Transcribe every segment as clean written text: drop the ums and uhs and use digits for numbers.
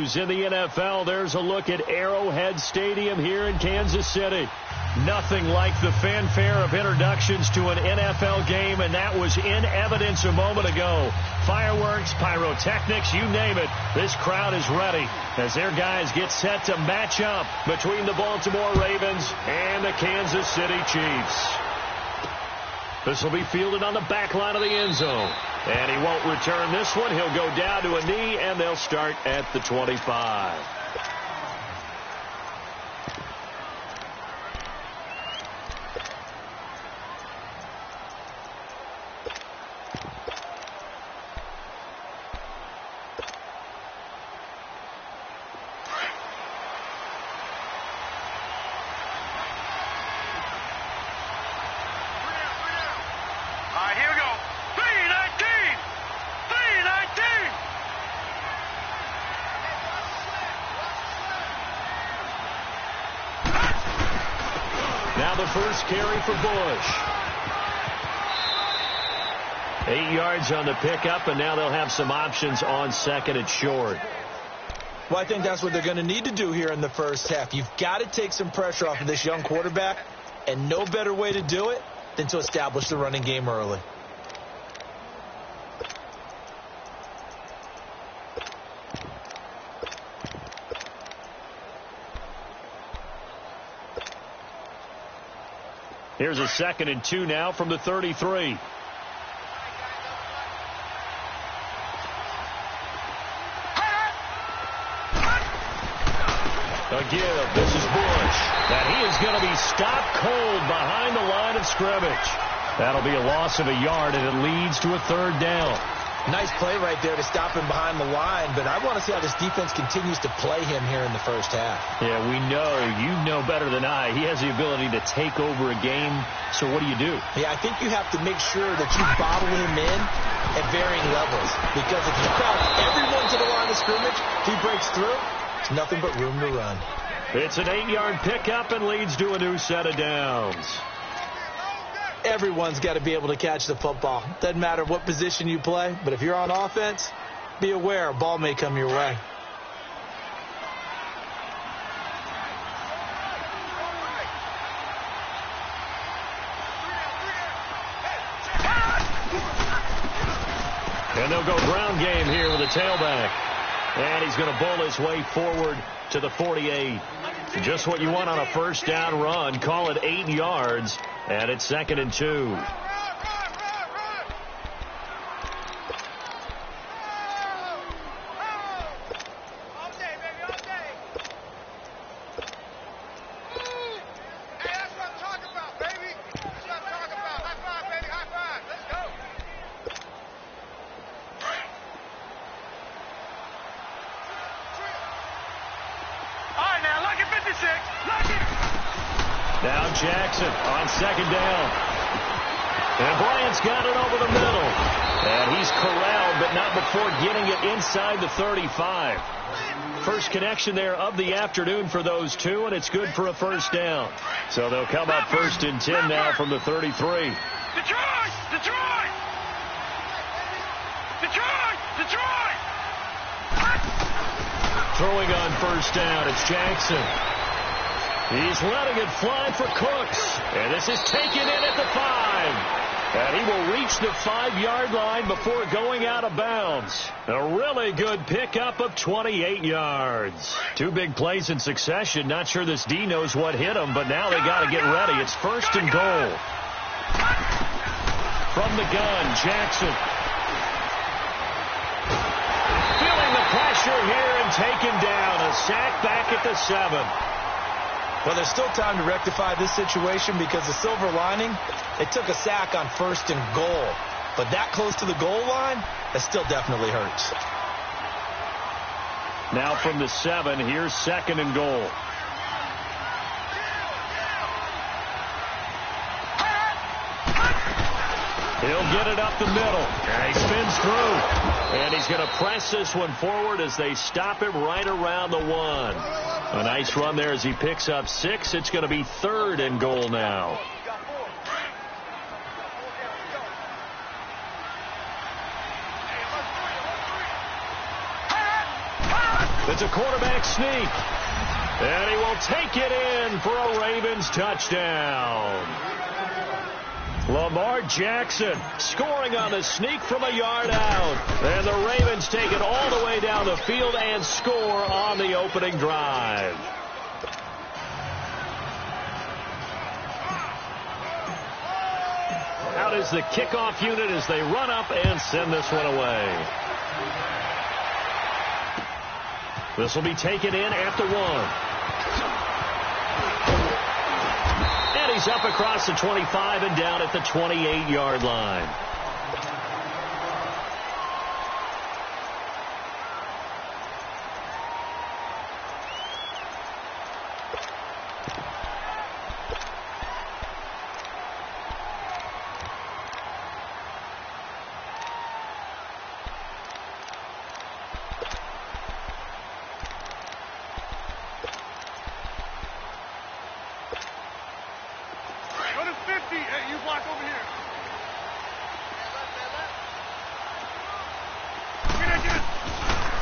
games in the NFL. There's a look at Arrowhead Stadium here in Kansas City. Nothing like the fanfare of introductions to an NFL game, and that was in evidence a moment ago. Fireworks, pyrotechnics, you name it. This crowd is ready as their guys get set to match up between the Baltimore Ravens and the Kansas City Chiefs. This will be fielded on the back line of the end zone. And he won't return this one. He'll go down to a knee, and they'll start at the 25. Now the first carry for Bush. 8 yards on the pickup, and now they'll have some options on second and short. Well, I think that's what they're going to need to do here in the first half. You've got to take some pressure off of this young quarterback, and no better way to do it than to establish the running game early. Here's a 2nd and 2 now from the 33. A give. This is Bush. And he is going to be stopped cold behind the line of scrimmage. That'll be a loss of a yard, and it leads to a 3rd down. Nice play right there to stop him behind the line, but I want to see how this defense continues to play him here in the first half. Yeah, we know. You know better than I. He has the ability to take over a game, so what do you do? Yeah, I think you have to make sure that you bottle him in at varying levels, because if you crowd everyone to the line of scrimmage, if he breaks through, there's nothing but room to run. It's an 8-yard pickup and leads to a new set of downs. Everyone's got to be able to catch the football. Doesn't matter what position you play, but if you're on offense, be aware a ball may come your way. And they'll go ground game here with a tailback. And he's going to bowl his way forward to the 48. Just what you want on a first down run. Call it 8 yards. And it's 2nd and 2. Now Jackson on 2nd down. And Bryant's got it over the middle. And he's corralled, but not before getting it inside the 35. First connection there of the afternoon for those two, and it's good for a first down. So they'll come up 1st and 10 now from the 33. Detroit! Detroit! Detroit! Detroit! Throwing on first down, it's Jackson. He's letting it fly for Cooks. And this is taken in at the 5. And he will reach the 5-yard line before going out of bounds. A really good pickup of 28 yards. 2 big plays in succession. Not sure this D knows what hit him, but now they got to get ready. It's 1st and goal. From the gun, Jackson. Feeling the pressure here and taken down. A sack back at the 7. Well, there's still time to rectify this situation because the silver lining, they took a sack on 1st and goal. But that close to the goal line, that still definitely hurts. Now from the 7, here's 2nd and goal. He'll get it up the middle. And he spins through. And he's going to press this one forward as they stop him right around the 1. A nice run there as he picks up 6. It's going to be 3rd and goal now. It's a quarterback sneak. And he will take it in for a Ravens touchdown. Lamar Jackson scoring on the sneak from a yard out. And the Ravens take it all the way down the field and score on the opening drive. Out is the kickoff unit as they run up and send this one away. This will be taken in after one. And he's up across the 25 and down at the 28-yard line.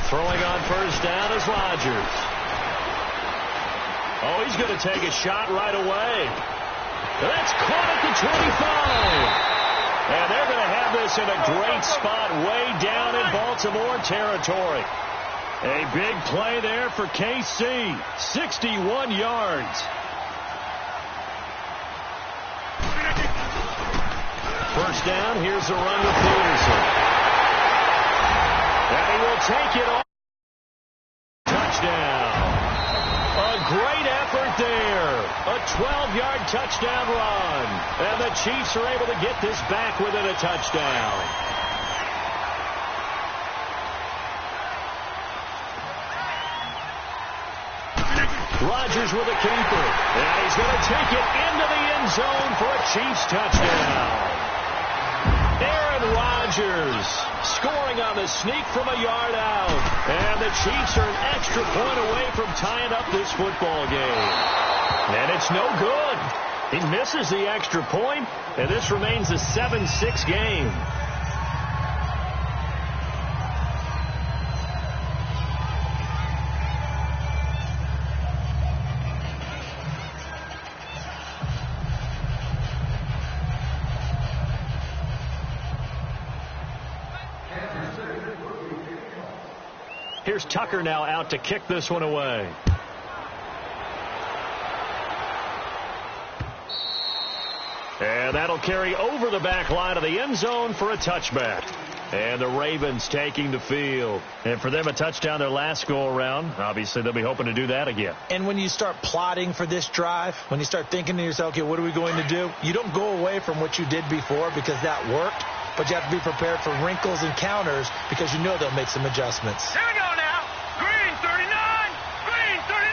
Throwing on first down is Rodgers. Oh, he's going to take a shot right away. That's caught at the 25. And they're going to have this in a great spot way down in Baltimore territory. A big play there for KC. 61 yards. First down, here's the run with Peterson. And he will take it on. Touchdown. A great effort there. A 12-yard touchdown run. And the Chiefs are able to get this back within a touchdown. Rodgers with a keeper. And he's going to take it into the end zone for a Chiefs touchdown. Aaron Rodgers scoring on the sneak from a yard out. And the Chiefs are an extra point away from tying up this football game. And it's no good. He misses the extra point, and this remains a 7-6 game. Here's Tucker now out to kick this one away. And that'll carry over the back line of the end zone for a touchback. And the Ravens taking the field. And for them, a touchdown their last go-around. Obviously, they'll be hoping to do that again. And when you start plotting for this drive, when you start thinking to yourself, okay, what are we going to do? You don't go away from what you did before because that worked. But you have to be prepared for wrinkles and counters because you know they'll make some adjustments. Here we go now. Green 39. Green 39.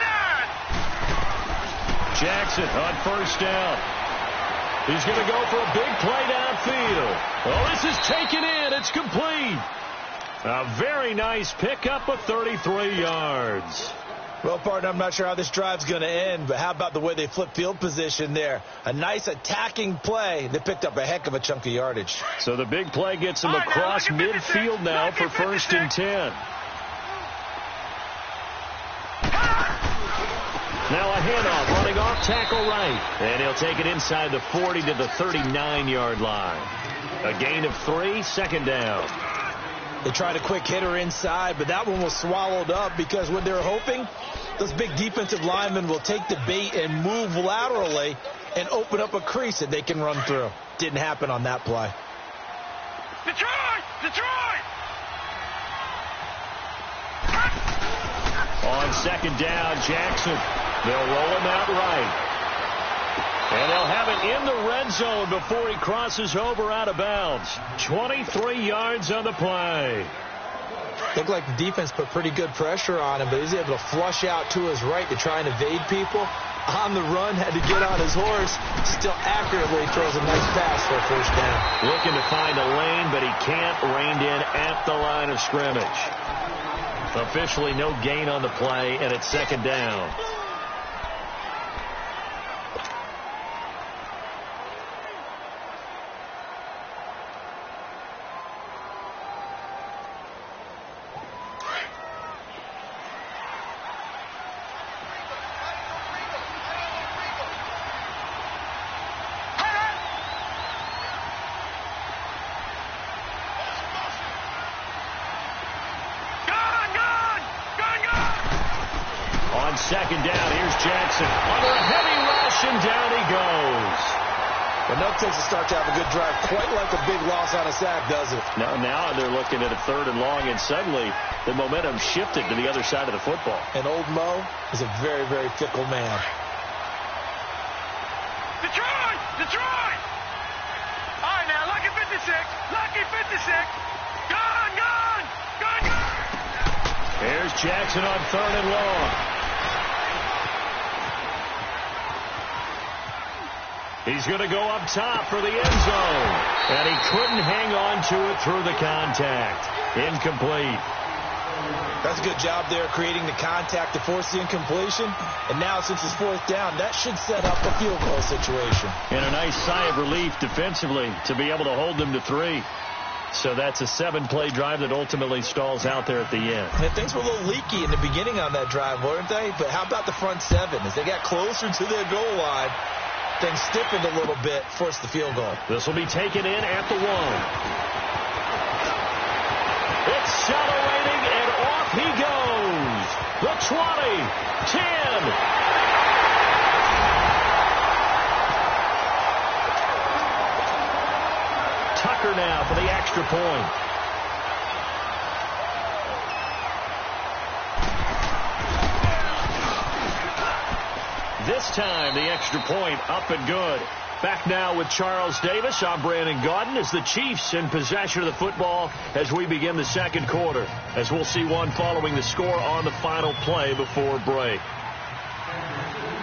Jackson on first down. He's going to go for a big play downfield. Oh, this is taken in. It's complete. A very nice pickup of 33 yards. Well, partner, I'm not sure how this drive's going to end, but how about the way they flip field position there? A nice attacking play. They picked up a heck of a chunk of yardage. So the big play gets them across midfield now for 1st and 10. Now a handoff running off tackle right. And he'll take it inside the 40 to the 39-yard line. A gain of 3, 2nd down. They tried a quick hitter inside, but that one was swallowed up because what they're hoping, those big defensive linemen will take the bait and move laterally and open up a crease that they can run through. Didn't happen on that play. Detroit! Detroit! On 2nd down, Jackson. They'll roll him out right. And they'll have it in the red zone before he crosses over out of bounds. 23 yards on the play. Looked like the defense put pretty good pressure on him, but he was able to flush out to his right to try and evade people. On the run, had to get on his horse. Still accurately throws a nice pass for a 1st down. Looking to find a lane, but he can't. Reined in at the line of scrimmage. Officially no gain on the play, and it's 2nd down. On second down, here's Jackson. Under a heavy rush, and down he goes. But no takes a start to have a good drive, quite like a big loss on a sack, does it? Now they're looking at a 3rd and long, and suddenly the momentum shifted to the other side of the football. And old Mo is a very, very fickle man. Detroit! Detroit! All right, now, lucky 56. Lucky 56. Gone, gone, gone, gone. Here's Jackson on 3rd and long. He's going to go up top for the end zone. And he couldn't hang on to it through the contact. Incomplete. That's a good job there creating the contact to force the incompletion. And now since it's 4th down, that should set up a field goal situation. And a nice sigh of relief defensively to be able to hold them to 3. So that's a 7-play drive that ultimately stalls out there at the end. And things were a little leaky in the beginning on that drive, weren't they? But how about the front 7? As they got closer to their goal line, things stiffened a little bit, forced the field goal. This will be taken in at the 1. Accelerating, and off he goes. The 20, 10. Tucker now for the extra point. This time, the extra point up and good. Back now with Charles Davis. I'm Brandon Gaudin as the Chiefs in possession of the football as we begin the second quarter. As we'll see one following the score on the final play before break.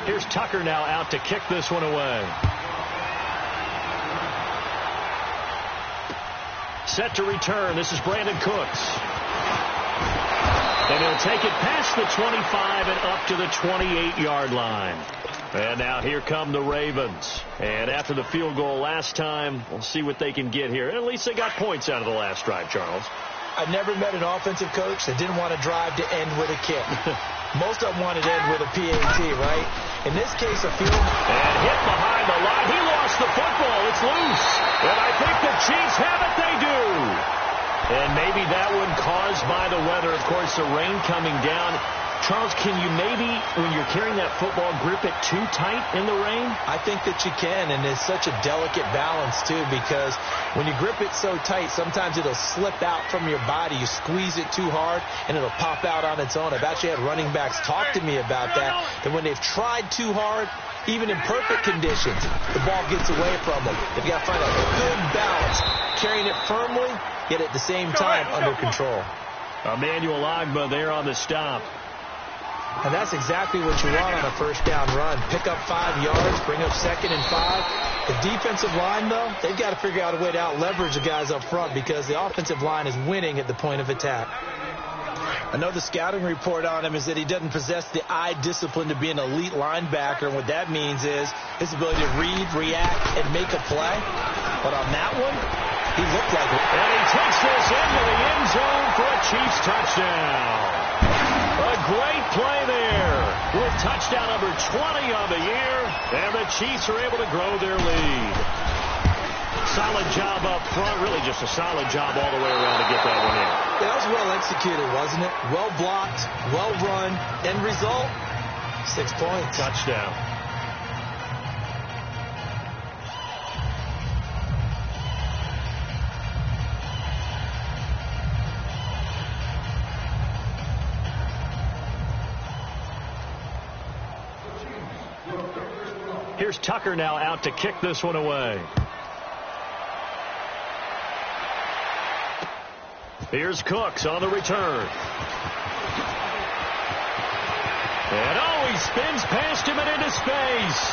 Here's Tucker now out to kick this one away. Set to return. This is Brandon Cooks. And he'll take it past the 25 and up to the 28-yard line. And now here come the Ravens. And after the field goal last time, we'll see what they can get here. At least they got points out of the last drive, Charles. I've never met an offensive coach that didn't want to drive to end with a kick. Most of them wanted to end with a PAT, right? In this case, a field. And hit behind the line. He lost the football. It's loose. And I think the Chiefs have it. They do. And maybe that one caused by the weather. Of course, the rain coming down. Charles, can you maybe, when you're carrying that football, grip it too tight in the rain? I think that you can, and it's such a delicate balance, too, because when you grip it so tight, sometimes it'll slip out from your body. You squeeze it too hard, and it'll pop out on its own. I've actually had running backs talk to me about that when they've tried too hard, even in perfect conditions, the ball gets away from them. They've got to find a good balance, carrying it firmly, yet at the same time under control. Emmanuel Ogbah there on the stop. And that's exactly what you want on a first down run. Pick up 5 yards, bring up 2nd and 5. The defensive line, though, they've got to figure out a way to out-leverage the guys up front because the offensive line is winning at the point of attack. I know the scouting report on him is that he doesn't possess the eye discipline to be an elite linebacker, and what that means is his ability to read, react, and make a play. But on that one, he looked like it. And he takes this into the end zone for a Chiefs touchdown. A great play there with touchdown number 20 on the year, and the Chiefs are able to grow their lead. Solid job up front, really just a solid job all the way around to get that one in. That was well executed, wasn't it? Well blocked, well run, end result, 6 points. Touchdown. Here's Tucker now out to kick this one away. Here's Cooks on the return. And he spins past him and into space.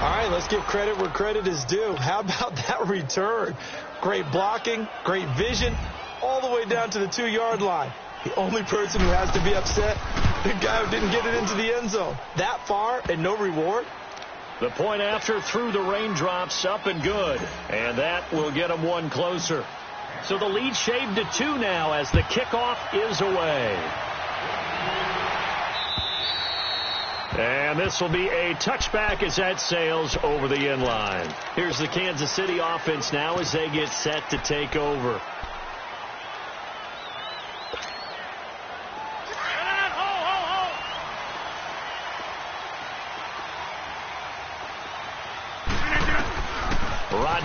All right, let's give credit where credit is due. How about that return? Great blocking, great vision, all the way down to the 2-yard line. The only person who has to be upset, the guy who didn't get it into the end zone. That far and no reward. The point after through the raindrops, up and good. And that will get them one closer. So the lead shaved to 2 now as the kickoff is away. And this will be a touchback as that sails over the end line. Here's the Kansas City offense now as they get set to take over.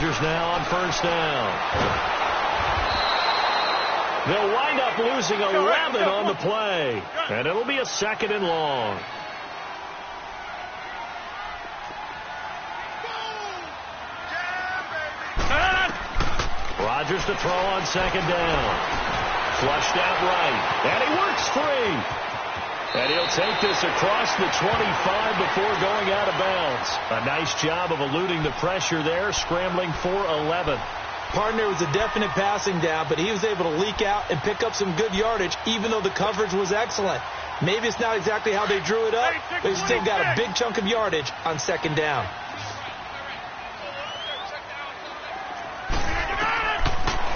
Rodgers now on first down. They'll wind up losing 11 on the play, and it'll be a 2nd and long. Rodgers to throw on 2nd down. Flushed out right, and he works free. And he'll take this across the 25 before going out of bounds. A nice job of eluding the pressure there, scrambling for 11. Partner was a definite passing down, but he was able to leak out and pick up some good yardage, even though the coverage was excellent. Maybe it's not exactly how they drew it up, but he still got a big chunk of yardage on 2nd down.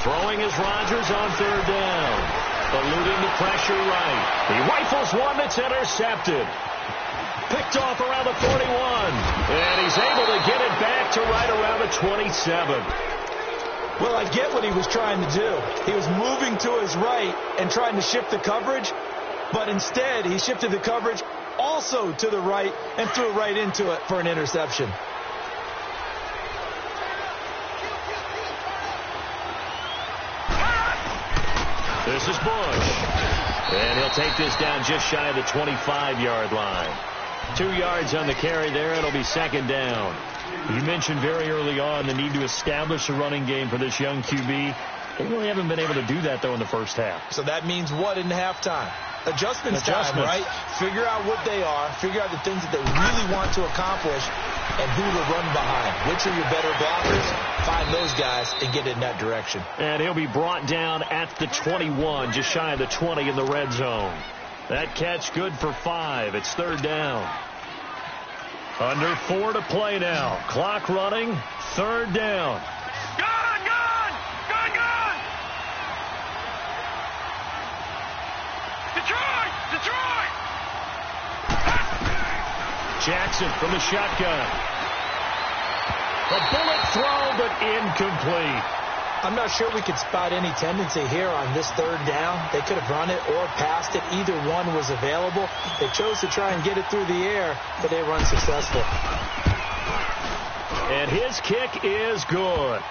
Throwing is Rodgers on 3rd down. Eluding the pressure right. He rifles one that's intercepted. Picked off around the 41. And he's able to get it back to right around the 27. Well, I get what he was trying to do. He was moving to his right and trying to shift the coverage, but instead he shifted the coverage also to the right and threw right into it for an interception. This is Bush. And he'll take this down just shy of the 25-yard line. 2 yards on the carry there. It'll be 2nd down. You mentioned very early on the need to establish a running game for this young QB. They really haven't been able to do that, though, in the first half. So that means what in halftime? Adjustments time, right? Figure out what they are. Figure out the things that they really want to accomplish and who to run behind. Which are your better blockers? Find those guys and get in that direction. And he'll be brought down at the 21, just shy of the 20 in the red zone. That catch good for 5. It's 3rd down. Under 4 to play now. Clock running. 3rd down. Gone, gone! Gone, gone! Detroit! Detroit! Jackson from the shotgun. A bullet throw, but incomplete. I'm not sure we could spot any tendency here on this 3rd down. They could have run it or passed it. Either one was available. They chose to try and get it through the air, but they were unsuccessful. And his kick is good.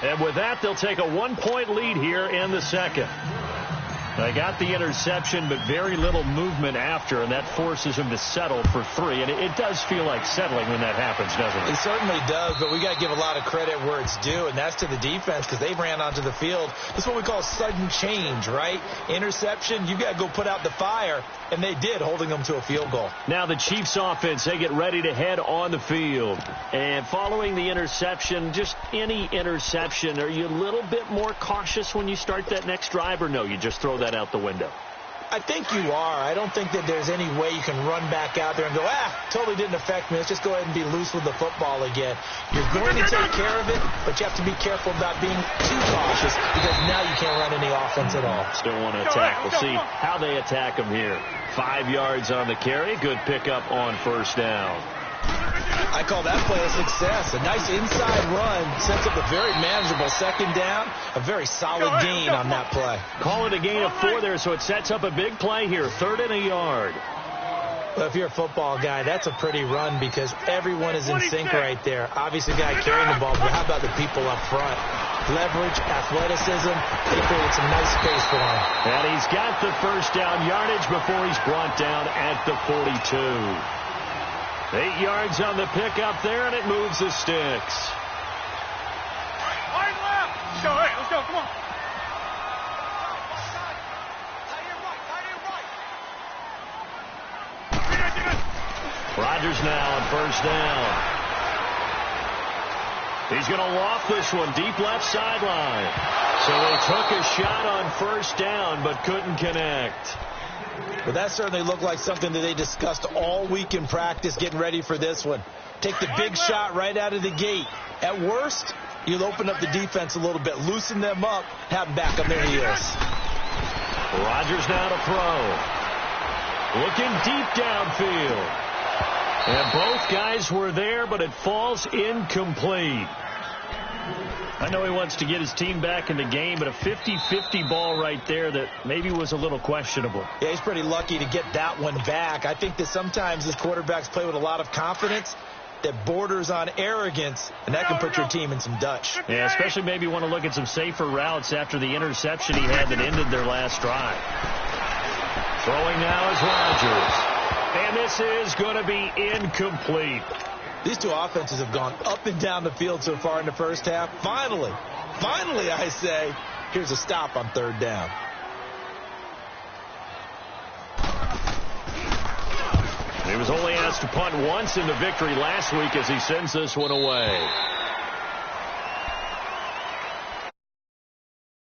And with that, they'll take a 1-point lead here in the 2nd. They got the interception, but very little movement after, and that forces him to settle for 3. And it does feel like settling when that happens, doesn't it? It certainly does, but we got to give a lot of credit where it's due, and that's to the defense because they ran onto the field. That's what we call sudden change, right? Interception, you got to go put out the fire, and they did, holding them to a field goal. Now the Chiefs offense, they get ready to head on the field. And following the interception, just any interception, are you a little bit more cautious when you start that next drive, or no, you just throw that out the window? I think you are. I don't think that there's any way you can run back out there and go, totally didn't affect me. Let's just go ahead and be loose with the football again. You're going to take care of it, but you have to be careful about being too cautious because now you can't run any offense at all. Still want to attack. We'll see how they attack them here. 5 yards on the carry. Good pickup on 1st down. I call that play a success. A nice inside run sets up a very manageable 2nd down. A very solid gain on that play. Call it a gain of 4 there, so it sets up a big play here. 3rd and a yard. Well, if you're a football guy, that's a pretty run because everyone is in sync right there. Obviously, the guy carrying the ball, but how about the people up front? Leverage, athleticism, they created some nice space for him. And he's got the 1st down yardage before he's brought down at the 42. 8 yards on the pickup there, and it moves the sticks. Wide left! Let's go, hey, let's go, come on. Rodgers now on 1st down. He's going to loft this one deep left sideline. So they took a shot on 1st down, but couldn't connect. But that certainly looked like something that they discussed all week in practice getting ready for this one. Take the big shot right out of the gate. At worst, you'll open up the defense a little bit, loosen them up, have them back on their heels. Rodgers now to throw. Looking deep downfield. And both guys were there, but it falls incomplete. I know he wants to get his team back in the game, but a 50-50 ball right there that maybe was a little questionable. Yeah, he's pretty lucky to get that one back. I think that sometimes his quarterbacks play with a lot of confidence, that borders on arrogance, and that can put your team in some Dutch. Yeah, especially maybe want to look at some safer routes after the interception he had that ended their last drive. Throwing now is Rodgers. And this is going to be incomplete. These two offenses have gone up and down the field so far in the first half. Finally, I say, here's a stop on third down. He was only asked to punt once in the victory last week as he sends this one away.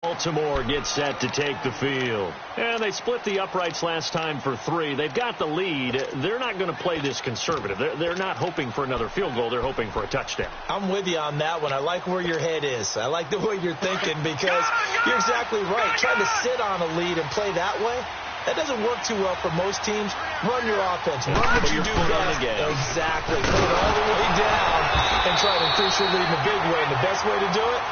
Baltimore gets set to take the field. And they split the uprights last time for 3. They've got the lead. They're not going to play this conservative. They're not hoping for another field goal. They're hoping for a touchdown. I'm with you on that one. I like where your head is. I like the way you're thinking because you're exactly right. Trying to sit on a lead and play that way, that doesn't work too well for most teams. Run your offense. Run what you do best. Exactly. Put it all the way down and try to increase your lead in a big way. And the best way to do it,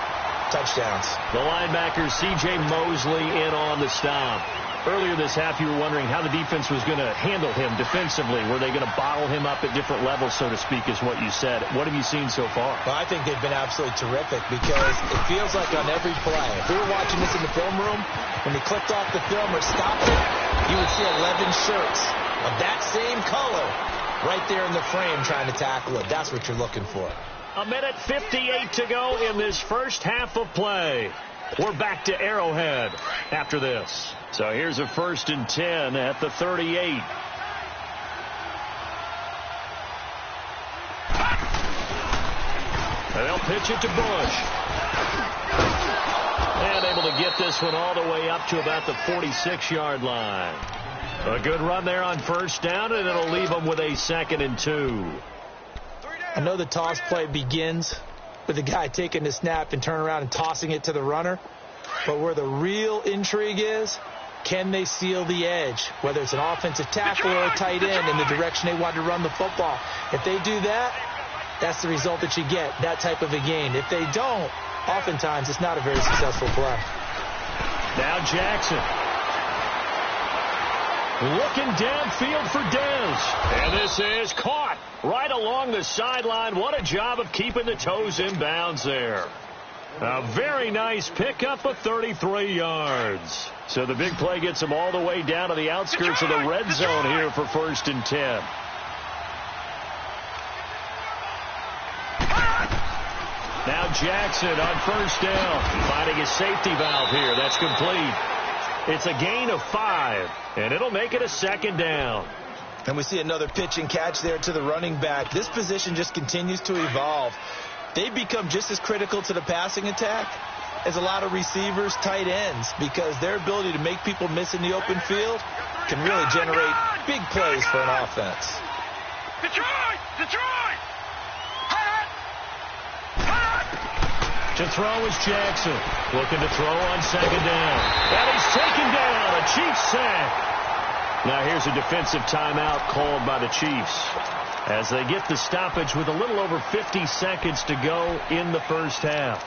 touchdowns. The linebacker, C.J. Mosley, in on the stop. Earlier this half, you were wondering how the defense was going to handle him defensively. Were they going to bottle him up at different levels, so to speak, is what you said. What have you seen so far? Well, I think they've been absolutely terrific because it feels like on every play, if we were watching this in the film room, when they clicked off the film or stopped it, you would see 11 shirts of that same color right there in the frame trying to tackle it. That's what you're looking for. 1:58 to go in this first half of play. We're back to Arrowhead after this. So here's a 1st and 10 at the 38. And they'll pitch it to Bush. And able to get this one all the way up to about the 46-yard line. A good run there on 1st down, and it'll leave them with a 2nd and 2. I know the toss play begins with the guy taking the snap and turning around and tossing it to the runner. But where the real intrigue is, can they seal the edge, whether it's an offensive tackle or a tight end in the direction they want to run the football? If they do that, that's the result that you get, that type of a game. If they don't, oftentimes it's not a very successful play. Now Jackson. Looking downfield for Dez. And this is caught right along the sideline. What a job of keeping the toes in bounds there. A very nice pickup of 33 yards. So the big play gets them all the way down to the outskirts of the red zone here for 1st and 10. Now Jackson on 1st down. Finding a safety valve here. That's complete. It's a gain of 5, and it'll make it a 2nd down. And we see another pitch and catch there to the running back. This position just continues to evolve. They become just as critical to the passing attack as a lot of receivers, tight ends, because their ability to make people miss in the open field can really generate big plays for an offense. Detroit! Detroit! To throw is Jackson. Looking to throw on 2nd down. And he's taken down. A Chiefs sack. Now here's a defensive timeout called by the Chiefs as they get the stoppage with a little over 50 seconds to go in the first half.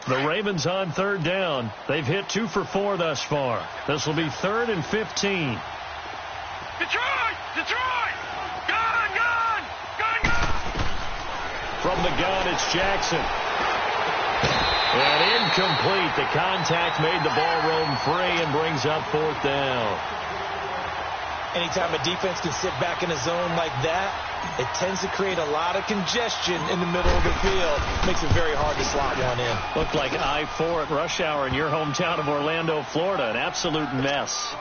The Ravens on 3rd down. They've hit 2 for 4 thus far. This will be 3rd and 15. Detroit! Detroit! Gun! Gun! Gun! Gun! From the gun, it's Jackson. And incomplete. The contact made the ball roam free and brings up 4th down. Anytime a defense can sit back in a zone like that, it tends to create a lot of congestion in the middle of the field. Makes it very hard to slot one in. Looked like I-4 at rush hour in your hometown of Orlando, Florida. An absolute mess.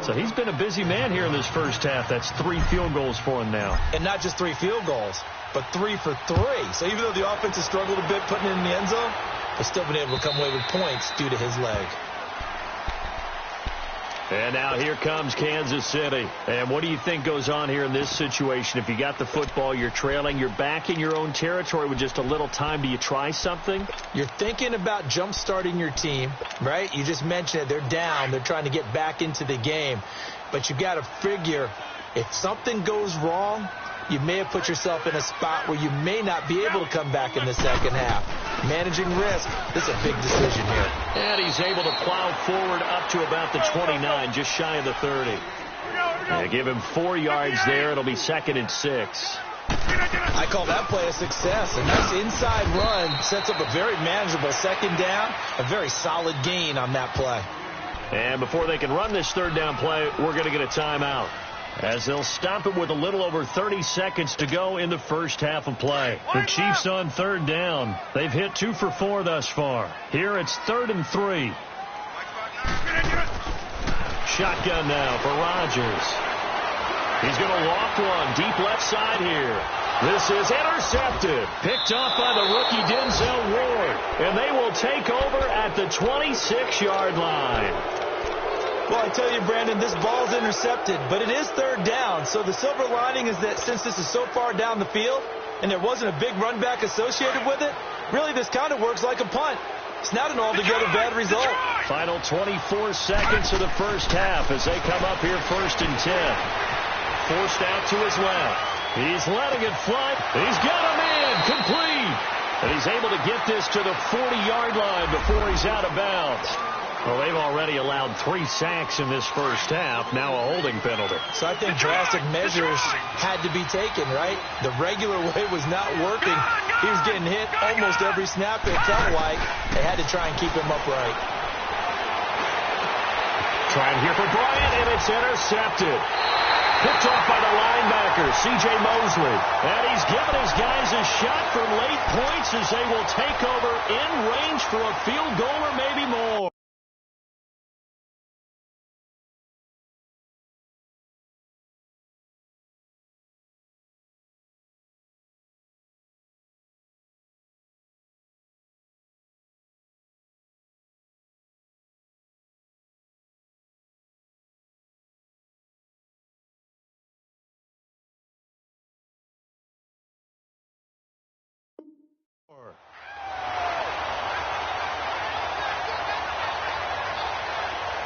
So he's been a busy man here in this first half. That's 3 field goals for him now. And not just 3 field goals, but 3 for 3. So even though the offense has struggled a bit putting it in the end zone, they've still been able to come away with points due to his leg. And now here comes Kansas City. And what do you think goes on here in this situation? If you got the football, you're trailing, you're back in your own territory with just a little time. Do you try something? You're thinking about jump-starting your team, right? You just mentioned it. They're down. They're trying to get back into the game. But you got to figure if something goes wrong, you may have put yourself in a spot where you may not be able to come back in the second half. Managing risk, this is a big decision here. And he's able to plow forward up to about the 29, just shy of the 30. They give him 4 yards there. It'll be 2nd and 6. I call that play a success. A nice inside run sets up a very manageable second down. A very solid gain on that play. And before they can run this 3rd down play, we're going to get a timeout, as they'll stop it with a little over 30 seconds to go in the first half of play. The Chiefs on 3rd down. They've hit 2 for 4 thus far. Here it's 3rd and 3. Shotgun now for Rodgers. He's going to loft one deep left side here. This is intercepted. Picked off by the rookie Denzel Ward. And they will take over at the 26-yard line. Well, I tell you, Brandon, this ball's intercepted, but it is 3rd down. So the silver lining is that since this is so far down the field and there wasn't a big run back associated with it, really this kind of works like a punt. It's not an altogether bad result. Final 24 seconds of the first half as they come up here 1st and 10. Forced out to his left. He's letting it fly. He's got him in. Complete. And he's able to get this to the 40-yard line before he's out of bounds. Well, they've already allowed 3 sacks in this first half, now a holding penalty. So I think drastic measures had to be taken, right? The regular way was not working. He was getting hit almost every snap, it felt like. They had to try and keep him upright. Trying here for Bryant, and it's intercepted. Picked off by the linebacker, C.J. Mosley. And he's given his guys a shot for late points as they will take over in range for a field goal or maybe more.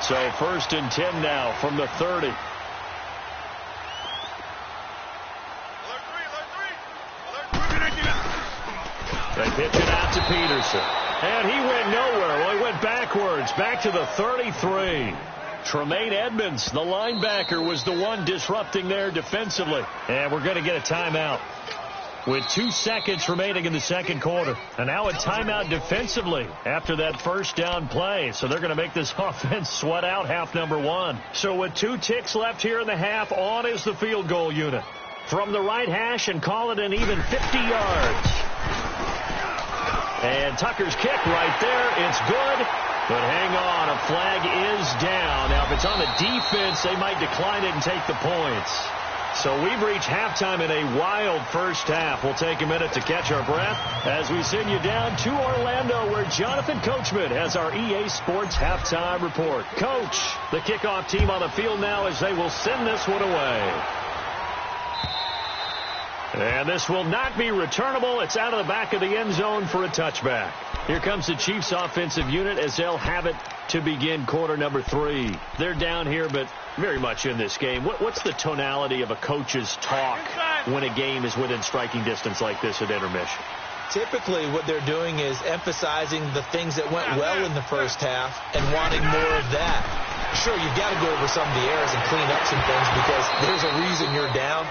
So 1st and 10 now from the 30. They pitch it out to Peterson. And he went nowhere. Well, he went backwards, back to the 33. Tremaine Edmonds, the linebacker, was the one disrupting there defensively. And we're going to get a timeout with 2 seconds remaining in the second quarter. And now a timeout defensively after that first down play. So they're going to make this offense sweat out half number 1. So with 2 ticks left here in the half, on is the field goal unit. From the right hash and call it an even 50 yards. And Tucker's kick right there. It's good. But hang on, a flag is down. Now, if it's on the defense, they might decline it and take the points. So we've reached halftime in a wild first half. We'll take a minute to catch our breath as we send you down to Orlando, where Jonathan Coachman has our EA Sports halftime report. Coach, the kickoff team on the field now as they will send this one away. And this will not be returnable. It's out of the back of the end zone for a touchback. Here comes the Chiefs offensive unit as they'll have it to begin quarter number 3. They're down here, but very much in this game. What's the tonality of a coach's talk when a game is within striking distance like this at intermission? Typically what they're doing is emphasizing the things that went well in the first half and wanting more of that. Sure, you've got to go over some of the errors and clean up some things because there's a reason you're down.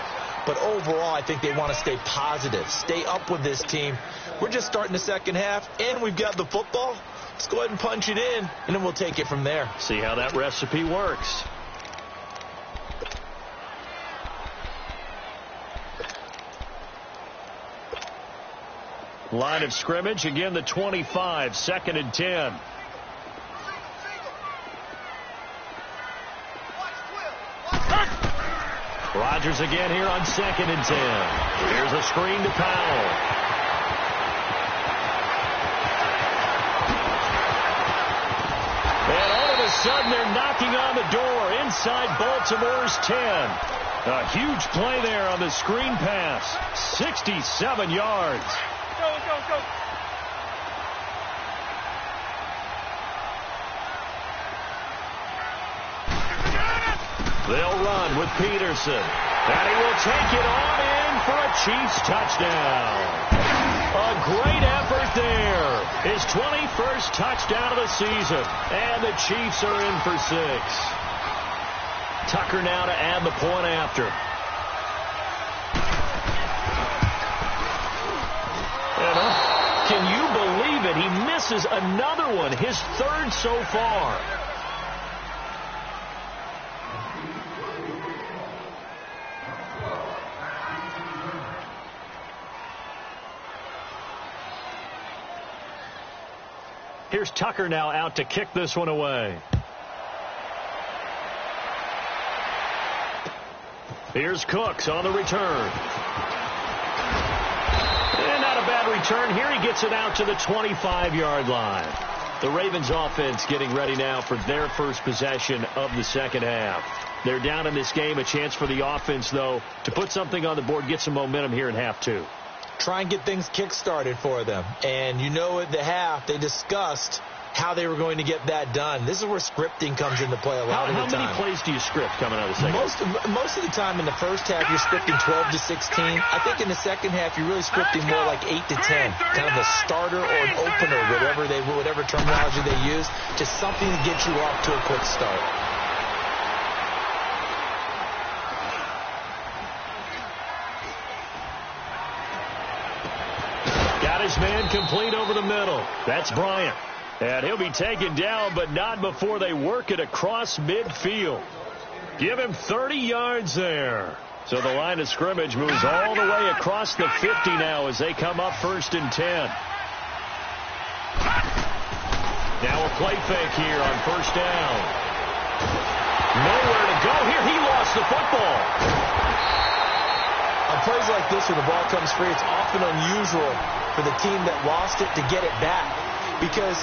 But overall, I think they want to stay positive, stay up with this team. We're just starting the second half, and we've got the football. Let's go ahead and punch it in, and then we'll take it from there. See how that recipe works. Line of scrimmage, again the 25, 2nd and 10. Rodgers again here on 2nd and 10. Here's a screen to Powell. And all of a sudden they're knocking on the door inside Baltimore's 10. A huge play there on the screen pass. 67 yards. Go. They'll run with Peterson. And he will take it on in for a Chiefs touchdown. A great effort there. His 21st touchdown of the season. And the Chiefs are in for 6. Tucker now to add the point after. Can you believe it? He misses another one, his 3rd so far. Here's Tucker now out to kick this one away. Here's Cooks on the return. And not a bad return here. He gets it out to the 25-yard line. The Ravens offense getting ready now for their first possession of the second half. They're down in this game. A chance for the offense, though, to put something on the board, get some momentum here in half 2. Try and get things kick-started for them. And you know at the half they discussed how they were going to get that done. This is where scripting comes into play a lot of the time. How many plays do you script coming out of the second half? Most of the time in the first half, you're scripting 12 to 16. I think in the second half, you're really scripting more like 8 to 10. Kind of a starter or an opener, whatever terminology they use. Just something to get you off to a quick start. Got his man complete over the middle. That's Bryant. And he'll be taken down, but not before they work it across midfield. Give him 30 yards there. So the line of scrimmage moves all the way across the 50 now as they come up 1st and 10. Now a play fake here on 1st down. Nowhere to go here. He lost the football. On plays like this where the ball comes free, it's often unusual for the team that lost it to get it back. Because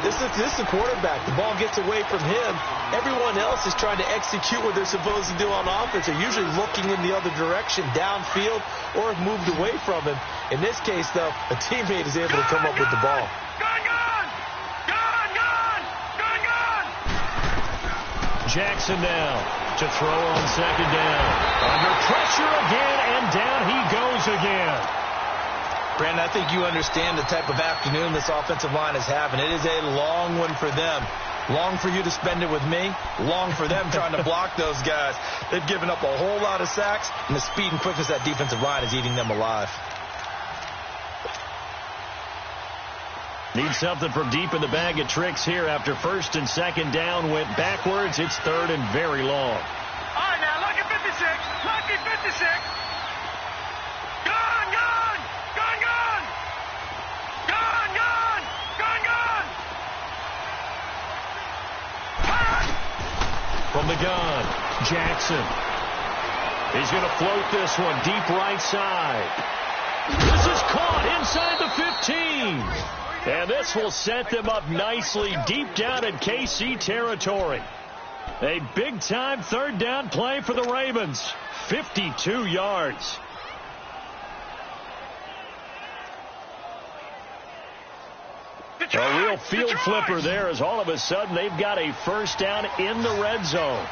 this is the quarterback. The ball gets away from him. Everyone else is trying to execute what they're supposed to do on offense. They're usually looking in the other direction, downfield, or have moved away from him. In this case, though, a teammate is able to come up with the ball. Jackson now to throw on 2nd down. Under pressure again, and down he goes again. Brandon, I think you understand the type of afternoon this offensive line is having. It is a long one for them. Long for you to spend it with me. Long for them trying to block those guys. They've given up a whole lot of sacks, and the speed and quickness of that defensive line is eating them alive. Need something from deep in the bag of tricks here after 1st and 2nd down went backwards. It's 3rd and very long. All right, now, lucky 56. Lucky 56. Gone, gone. Gone, gone. Gone, gone. Gone, gone. From the gun, Jackson. He's going to float this one deep right side. This is caught inside the 15. And this will set them up nicely deep down in KC territory. A big-time 3rd down play for the Ravens. 52 yards. A real field flipper there as all of a sudden they've got a 1st down in the red zone.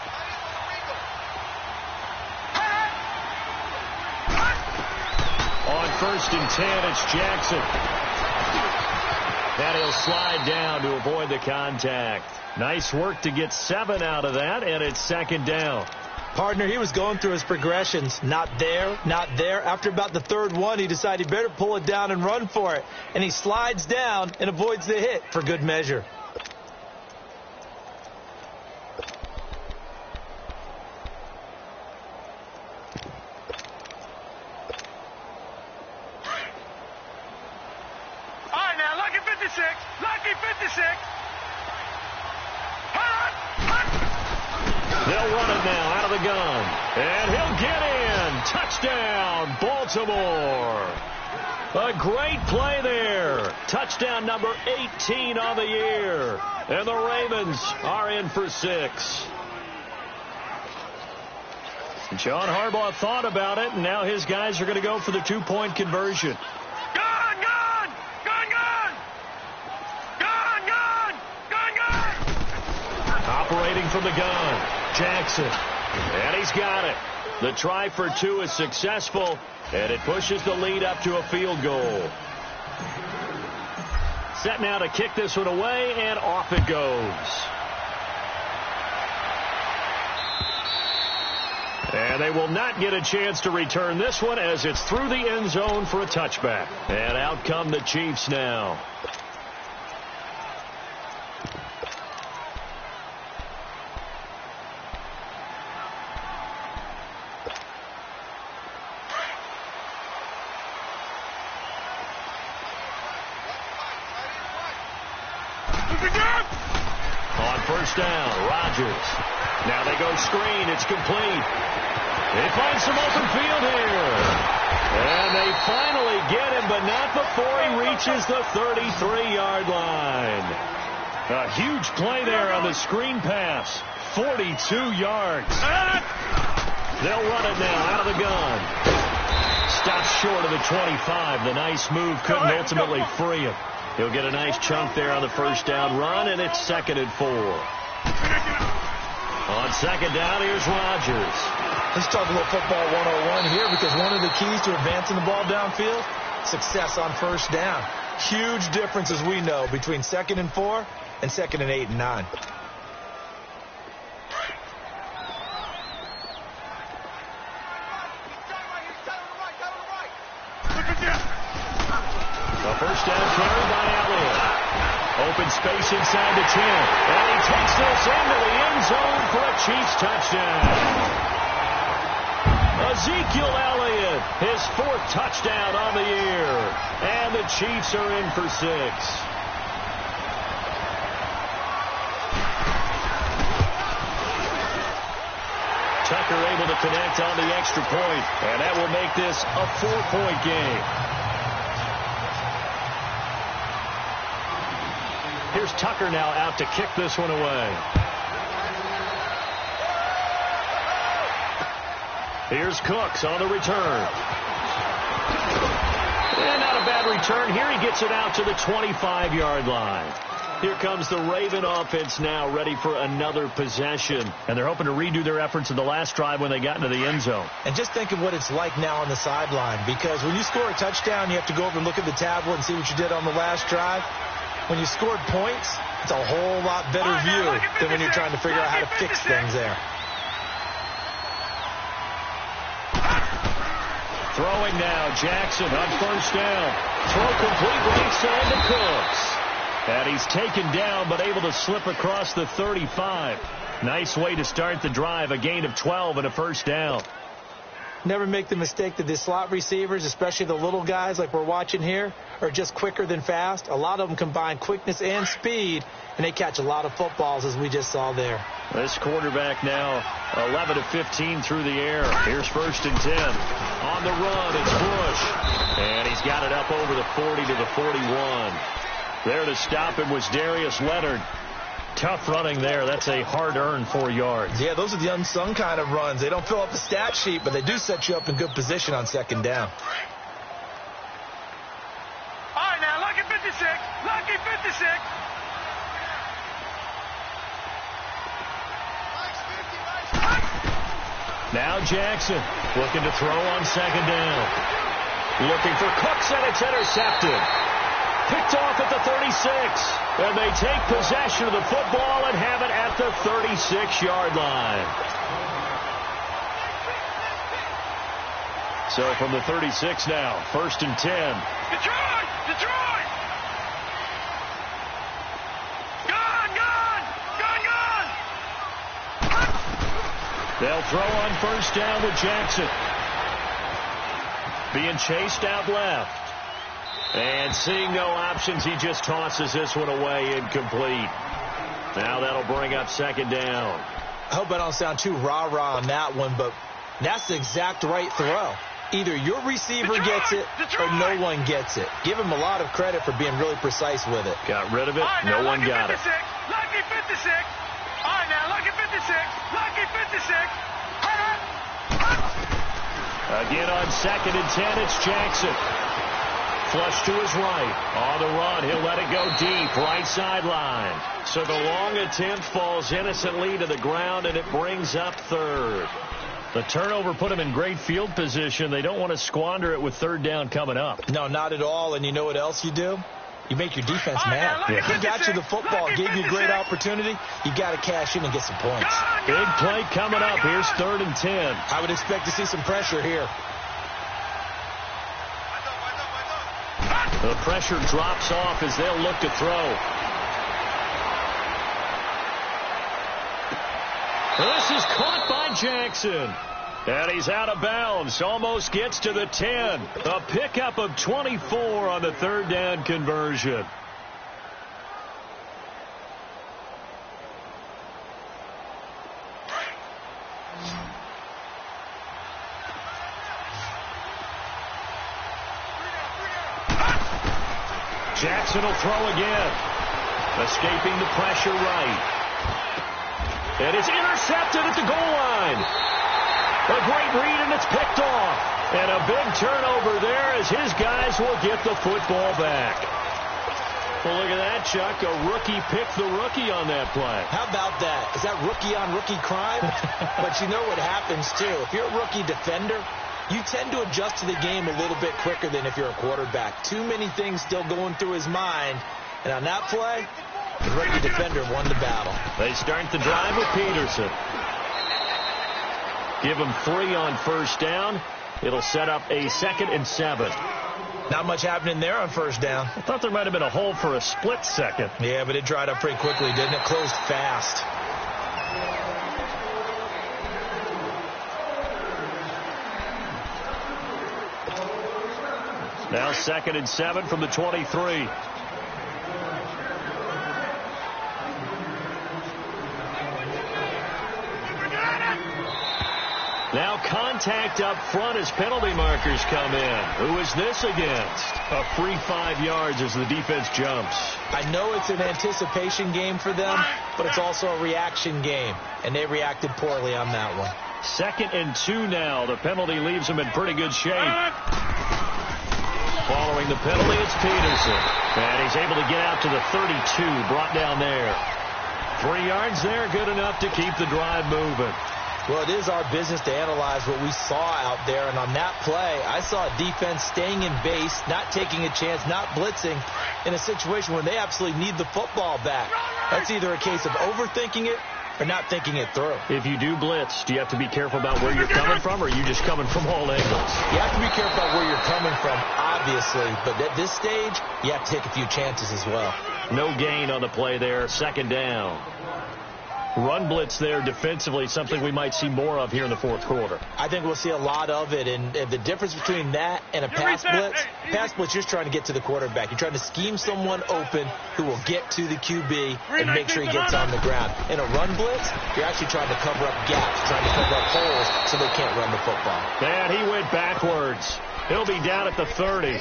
On 1st and 10, it's Jackson. And he'll slide down to avoid the contact. Nice work to get 7 out of that, and it's 2nd down. Partner, he was going through his progressions. Not there, not there. After about the 3rd one, he decided he better pull it down and run for it. And he slides down and avoids the hit for good measure. Lucky 56. They'll run it now out of the gun. And he'll get in. Touchdown, Baltimore. A great play there. Touchdown number 18 on the year. And the Ravens are in for 6. John Harbaugh thought about it, and now his guys are going to go for the 2-point conversion. Operating from the gun, Jackson. And he's got it. The try for two is successful, and it pushes the lead up to a field goal. Set now to kick this one away, and off it goes. And they will not get a chance to return this one as it's through the end zone for a touchback. And out come the Chiefs now. On first down, Rodgers. Now they go screen. It's complete. They find some open field here. And they finally get him, but not before he reaches the 33-yard line. A huge play there on the screen pass. 42 yards. They'll run it now out of the gun. Stops short of the 25. The nice move couldn't ultimately free him. He'll get a nice chunk there on the first down run, and it's 2nd and 4. On second down, here's Rodgers. Let's talk a little football 101 here, because one of the keys to advancing the ball downfield, success on first down. Huge difference, as we know, between 2nd and 4 and 2nd and 8 and 9. A first down carry by Elliott. Open space inside the 10. And he takes this into the end zone for a Chiefs touchdown. Ezekiel Elliott, his 4th touchdown on the year. And the Chiefs are in for 6. Tucker able to connect on the extra point. And that will make this a 4-point game. Here's Tucker now out to kick this one away. Here's Cooks on the return. And not a bad return here. He gets it out to the 25-yard line. Here comes the Raven offense now, ready for another possession. And they're hoping to redo their efforts in the last drive when they got into the end zone. And just think of what it's like now on the sideline, because when you score a touchdown, you have to go over and look at the tablet and see what you did on the last drive. When you scored points, it's a whole lot better view than when you're trying to figure out how to fix things there. Throwing now, Jackson on first down. Throw complete right side to Cooks. And he's taken down, but able to slip across the 35. Nice way to start the drive, a gain of 12 and a first down. Never make the mistake that the slot receivers, especially the little guys like we're watching here, are just quicker than fast. A lot of them combine quickness and speed, and they catch a lot of footballs, as we just saw there. This quarterback now 11 of 15 through the air. Here's 1st and 10. On the run, it's Bush. And he's got it up over the 40 to the 41. There to stop him was Darius Leonard. Tough running there. That's a hard-earned 4 yards. Yeah, those are the unsung kind of runs. They don't fill up the stat sheet, but they do set you up in good position on second down. All right, now, lucky 56. Lucky 56. Now Jackson looking to throw on second down. Looking for Cooks, and it's intercepted. Picked off at the 36. And they take possession of the football and have it at the 36-yard line. So from the 36 now, 1st and 10. Detroit! Detroit! Gone! Gone! Gone! Gone! They'll throw on first down with Jackson. Being chased out left. And seeing no options, he just tosses this one away, incomplete. Now that'll bring up second down. I hope I don't sound too rah-rah on that one, but that's the exact right throw. Either your receiver gets it or no one gets it. Give him a lot of credit for being really precise with it. Got rid of it. No one got it. Lucky 56. All right, now, lucky 56. Lucky 56. Again on 2nd and 10, it's Jackson. Flush to his right. On the run, he'll let it go deep, right sideline. So the long attempt falls innocently to the ground, and it brings up 3rd. The turnover put them in great field position. They don't want to squander it with third down coming up. No, not at all. And you know what else you do? You make your defense mad. He got you the football, gave you a great opportunity. You got to cash in and get some points. Big play coming up. Here's 3rd and 10. I would expect to see some pressure here. The pressure drops off as they'll look to throw. This is caught by Jackson. And he's out of bounds. Almost gets to the 10. A pickup of 24 on the 3rd down conversion. Jackson will throw again. Escaping the pressure right. And it's intercepted at the goal line. A great read, and it's picked off. And a big turnover there as his guys will get the football back. Well, look at that, Chuck. A rookie picked the rookie on that play. How about that? Is that rookie-on-rookie crime? But you know what happens, too. If you're a rookie defender, you tend to adjust to the game a little bit quicker than if you're a quarterback. Too many things still going through his mind. And on that play, the rookie defender won the battle. They start the drive with Peterson. Give him 3 on first down. It'll set up a 2nd and 7. Not much happening there on first down. I thought there might have been a hole for a split second. Yeah, but it dried up pretty quickly, didn't it? Closed fast. Now 2nd and 7 from the 23. Now contact up front as penalty markers come in. Who is this against? A free 5 yards as the defense jumps. I know it's an anticipation game for them, but it's also a reaction game, and they reacted poorly on that one. 2nd and 2 now. The penalty leaves them in pretty good shape. Following the penalty, it's Peterson. And he's able to get out to the 32, brought down there. 3 yards there, good enough to keep the drive moving. Well, it is our business to analyze what we saw out there, and on that play, I saw a defense staying in base, not taking a chance, not blitzing, in a situation where they absolutely need the football back. That's either a case of overthinking it or not thinking it through. If you do blitz, do you have to be careful about where you're coming from, or are you just coming from all angles? You have to be careful about where you're coming from, obviously, but at this stage, you have to take a few chances as well. No gain on the play there, 2nd down. Run blitz there defensively, something we might see more of here in the 4th quarter. I think we'll see a lot of it, and the difference between that and a pass blitz, you're just trying to get to the quarterback. You're trying to scheme someone open who will get to the QB and make sure he gets on the ground. In a run blitz, you're actually trying to cover up gaps, trying to cover up holes so they can't run the football. And he went backwards. He'll be down at the 30.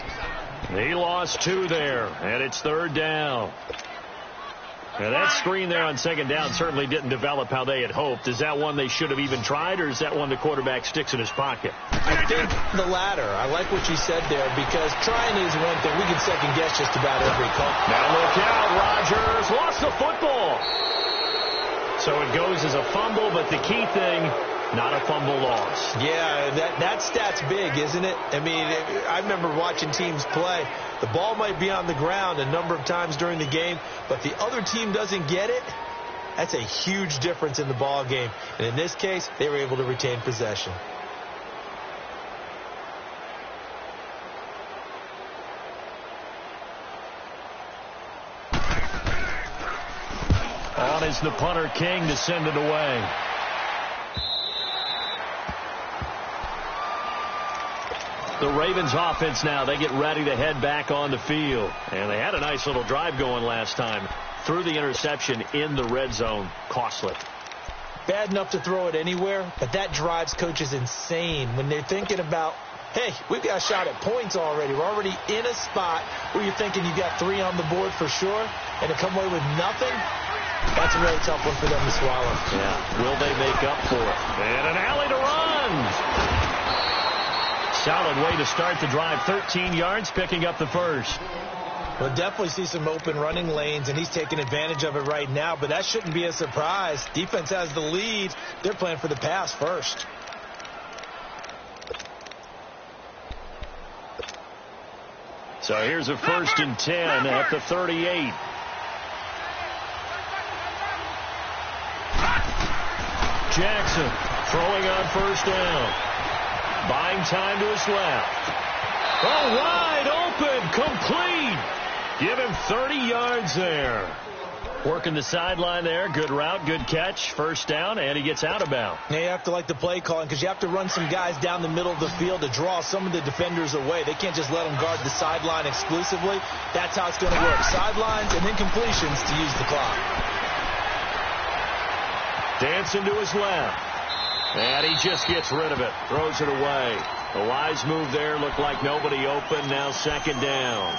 He lost 2 there, and it's 3rd down. Now, that screen there on 2nd down certainly didn't develop how they had hoped. Is that one they should have even tried, or is that one the quarterback sticks in his pocket? I think the latter. I like what you said there, because trying is one thing. We can second-guess just about every call. Now look out, Rodgers lost the football. So it goes as a fumble, but the key thing, not a fumble loss. Yeah, that stat's big, isn't it? I mean, I remember watching teams play. The ball might be on the ground a number of times during the game, but the other team doesn't get it. That's a huge difference in the ball game. And in this case, they were able to retain possession. On is the punter, King, to send it away. The Ravens offense now, they get ready to head back on the field. And they had a nice little drive going last time. Threw the interception in the red zone. Costly. Bad enough to throw it anywhere, but that drives coaches insane when they're thinking about, hey, we've got a shot at points already. We're already in a spot where you're thinking you got 3 on the board for sure, and to come away with nothing, that's a really tough one for them to swallow. Yeah, will they make up for it? And an alley to run. Solid way to start the drive. 13 yards, picking up the first. We'll definitely see some open running lanes, and he's taking advantage of it right now, but that shouldn't be a surprise. Defense has the lead. They're playing for the pass first. So here's a 1st and 10 at the 38. Jackson throwing on 1st down. Buying time to his left. Oh, wide open, complete. Give him 30 yards there. Working the sideline there. Good route, good catch. 1st down, and he gets out of bounds. Now you have to like the play calling because you have to run some guys down the middle of the field to draw some of the defenders away. They can't just let them guard the sideline exclusively. That's how it's going to work. Sidelines and then completions to use the clock. Dancing to his left. And he just gets rid of it. Throws it away. A wise move there. Looked like nobody open. Now 2nd down.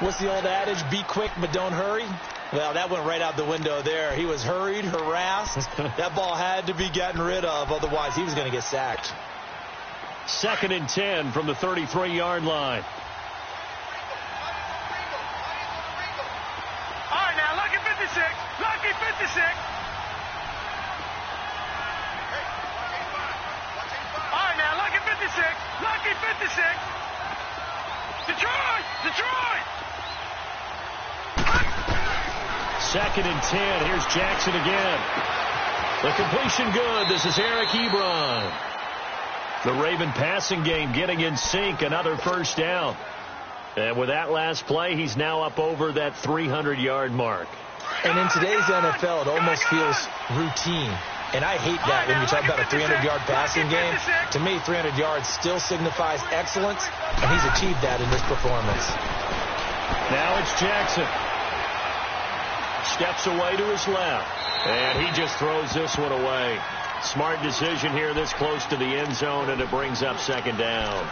What's the old adage? Be quick, but don't hurry. Well, that went right out the window there. He was hurried, harassed. That ball had to be gotten rid of. Otherwise, he was going to get sacked. 2nd and 10 from the 33-yard line. All right, now, lucky 56. Lucky 56. All right, now, lucky 56. Lucky 56. Detroit! Detroit! 2nd and 10. Here's Jackson again. The completion good. This is Eric Ebron. The Raven passing game getting in sync. Another 1st down. And with that last play, he's now up over that 300-yard mark. And in today's NFL, it almost feels routine. And I hate that when you talk about a 300-yard passing game. To me, 300 yards still signifies excellence, and he's achieved that in this performance. Now it's Jackson. Steps away to his left. And he just throws this one away. Smart decision here this close to the end zone, and it brings up 2nd down.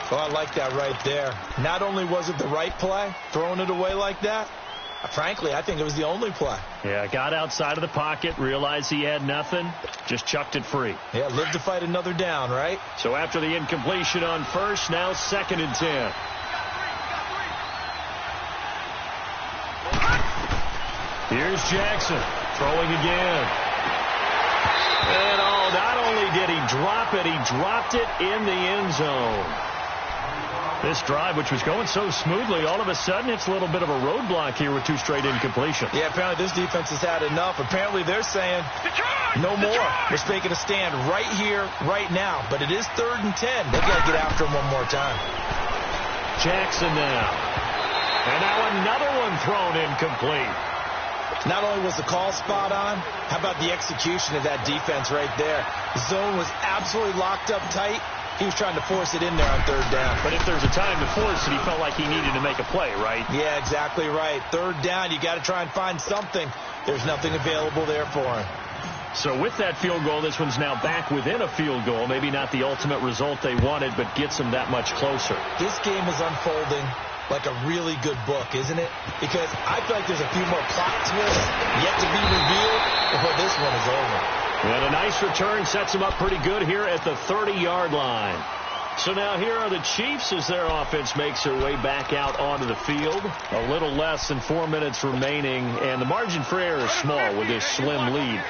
Well, I like that right there. Not only was it the right play, throwing it away like that, frankly, I think it was the only play. Yeah, got outside of the pocket, realized he had nothing, just chucked it free. Yeah, live to fight another down, right? So after the incompletion on 1st, now 2nd and 10. Here's Jackson throwing again. And not only did he drop it, he dropped it in the end zone. This drive, which was going so smoothly, all of a sudden it's a little bit of a roadblock here with 2 straight incompletions. Yeah, apparently this defense has had enough. Apparently they're saying, no more. We're making a stand right here, right now. But it is 3rd and 10. They've got to get after him one more time. Jackson now. And now another one thrown incomplete. Not only was the call spot on, how about the execution of that defense right there? The zone was absolutely locked up tight. He was trying to force it in there on 3rd down. But if there's a time to force it, he felt like he needed to make a play, right? Yeah, exactly right. 3rd down, you got to try and find something. There's nothing available there for him. So with that field goal, this one's now back within a field goal. Maybe not the ultimate result they wanted, but gets them that much closer. This game is unfolding like a really good book, isn't it? Because I feel like there's a few more plot twists yet to be revealed before this one is over. And a nice return sets them up pretty good here at the 30-yard line. So now here are the Chiefs as their offense makes their way back out onto the field. A little less than 4 minutes remaining, and the margin for error is small with this slim lead.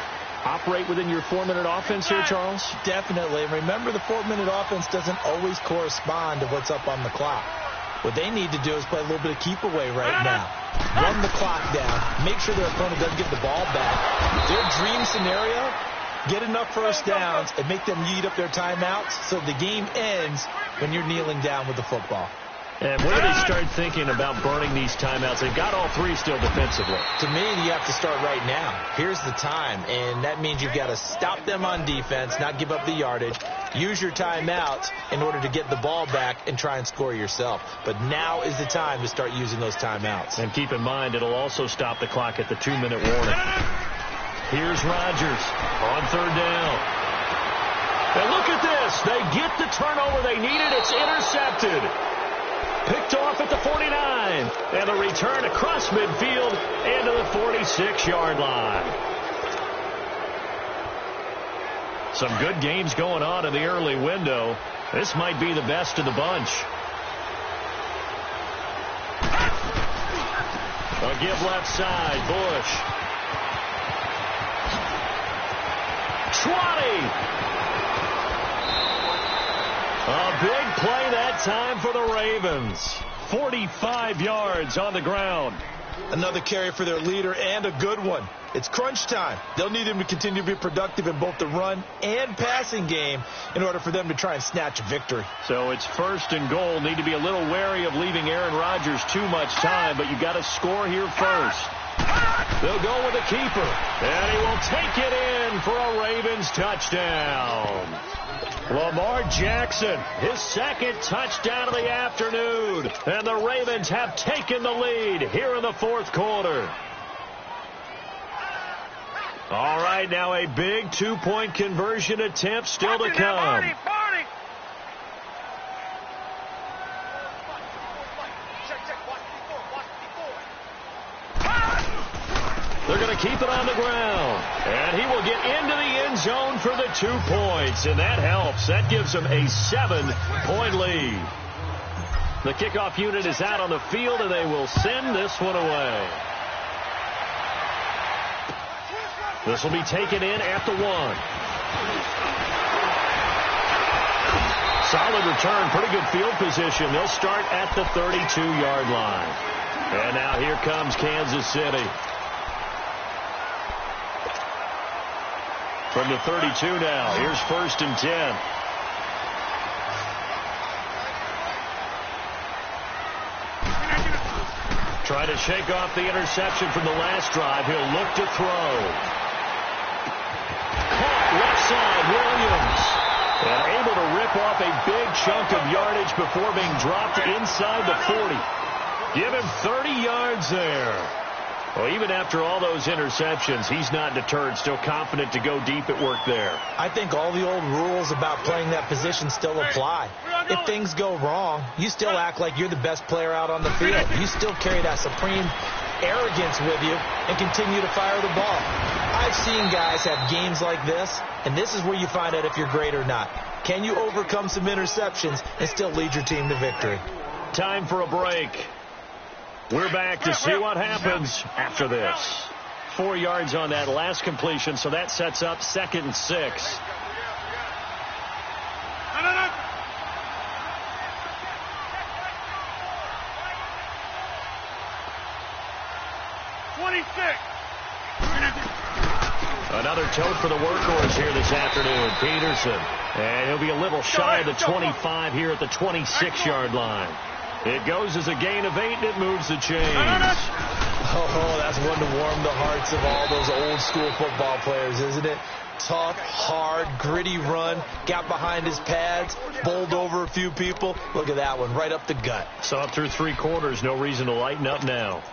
Operate within your 4-minute offense here, Charles? Definitely. And remember, the 4-minute offense doesn't always correspond to what's up on the clock. What they need to do is play a little bit of keep away right now. Run the clock down. Make sure their opponent doesn't get the ball back. Their dream scenario, get enough 1st downs and make them eat up their timeouts so the game ends when you're kneeling down with the football. And when do they start thinking about burning these timeouts? They've got all 3 still defensively. To me, you have to start right now. Here's the time, and that means you've got to stop them on defense, not give up the yardage. Use your timeouts in order to get the ball back and try and score yourself. But now is the time to start using those timeouts. And keep in mind, it'll also stop the clock at the 2-minute warning. Here's Rodgers on 3rd down. And look at this. They get the turnover they needed. It's intercepted. Picked off at the 49. And a return across midfield into the 46-yard line. Some good games going on in the early window. This might be the best of the bunch. A give left side. Bush. 20. A big play that time for the Ravens. 45 yards on the ground. Another carry for their leader and a good one. It's crunch time. They'll need him to continue to be productive in both the run and passing game in order for them to try and snatch a victory. So it's 1st and goal. Need to be a little wary of leaving Aaron Rodgers too much time, but you got to score here first. They'll go with the keeper, and he will take it in for a Ravens touchdown. Lamar Jackson, his 2nd touchdown of the afternoon, and the Ravens have taken the lead here in the 4th quarter. All right, now a big 2-point conversion attempt still to come. They're going to keep it on the ground. And he will get into the end zone for the 2 points. And that helps. That gives them a 7-point lead. The kickoff unit is out on the field, and they will send this one away. This will be taken in at the 1. Solid return. Pretty good field position. They'll start at the 32-yard line. And now here comes Kansas City. From the 32 now, here's 1st and 10. Trying to shake off the interception from the last drive. He'll look to throw. Caught left side, Williams. And able to rip off a big chunk of yardage before being dropped inside the 40. Give him 30 yards there. Well, even after all those interceptions, he's not deterred, still confident to go deep at work there. I think all the old rules about playing that position still apply. If things go wrong, you still act like you're the best player out on the field. You still carry that supreme arrogance with you and continue to fire the ball. I've seen guys have games like this, and this is where you find out if you're great or not. Can you overcome some interceptions and still lead your team to victory? Time for a break. We're back to see what happens after this. 4 yards on that last completion, so that sets up 2nd and 6. Another tote for the workhorse here this afternoon, Peterson. And he'll be a little shy of the 25 here at the 26-yard line. It goes as a gain of 8, and it moves the chains. Oh, that's one to warm the hearts of all those old school football players, isn't it? Tough, hard, gritty run, got behind his pads, bowled over a few people. Look at that one, right up the gut. So up through 3 quarters, no reason to lighten up now.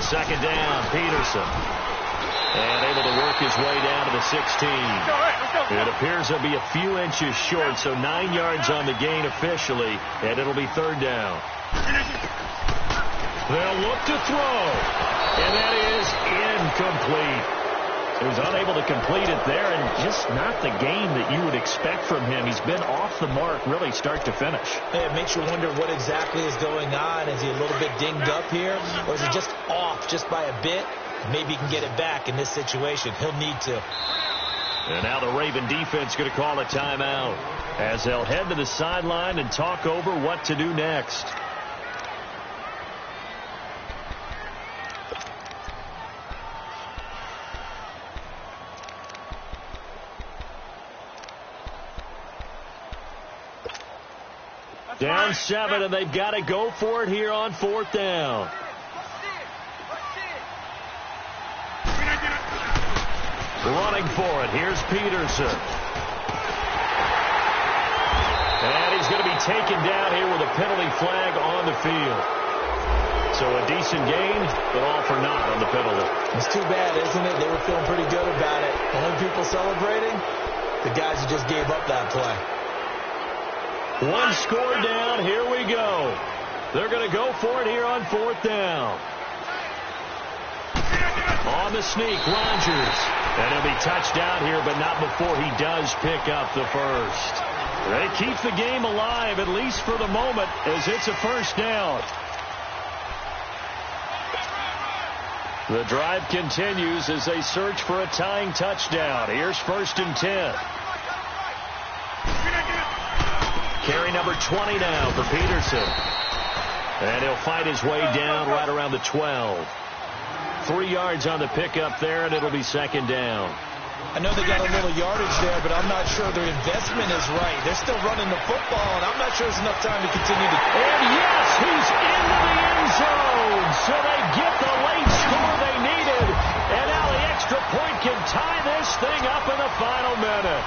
Second down, Peterson. And able to work his way down to the 16. It appears he'll be a few inches short, so 9 yards on the gain officially, and it'll be 3rd down. They'll look to throw, and that is incomplete. He was unable to complete it there, and just not the game that you would expect from him. He's been off the mark really start to finish. Hey, it makes you wonder what exactly is going on. Is he a little bit dinged up here, or is he just off just by a bit? Maybe he can get it back in this situation. He'll need to. And now the Raven defense going to call a timeout as they'll head to the sideline and talk over what to do next. Down 7, and they've got to go for it here on 4th down. Running for it. Here's Peterson. And he's going to be taken down here with a penalty flag on the field. So a decent gain, but all for naught on the penalty. It's too bad, isn't it? They were feeling pretty good about it. Only people celebrating, the guys who just gave up that play. 1 score down. Here we go. They're going to go for it here on 4th down. On the sneak, Rodgers. And he'll be touchdown here, but not before he does pick up the first. They keep the game alive, at least for the moment, as it's a first down. The drive continues as they search for a tying touchdown. Here's 1st and 10. Carry number 20 now for Peterson. And he'll fight his way down right around the 12. 3 yards on the pickup there, and it'll be 2nd down. I know they got a little yardage there, but I'm not sure their investment is right. They're still running the football, and I'm not sure there's enough time to continue to... And yes, he's into the end zone. So they get the late score they needed. And now the extra point can tie this thing up in the final minute.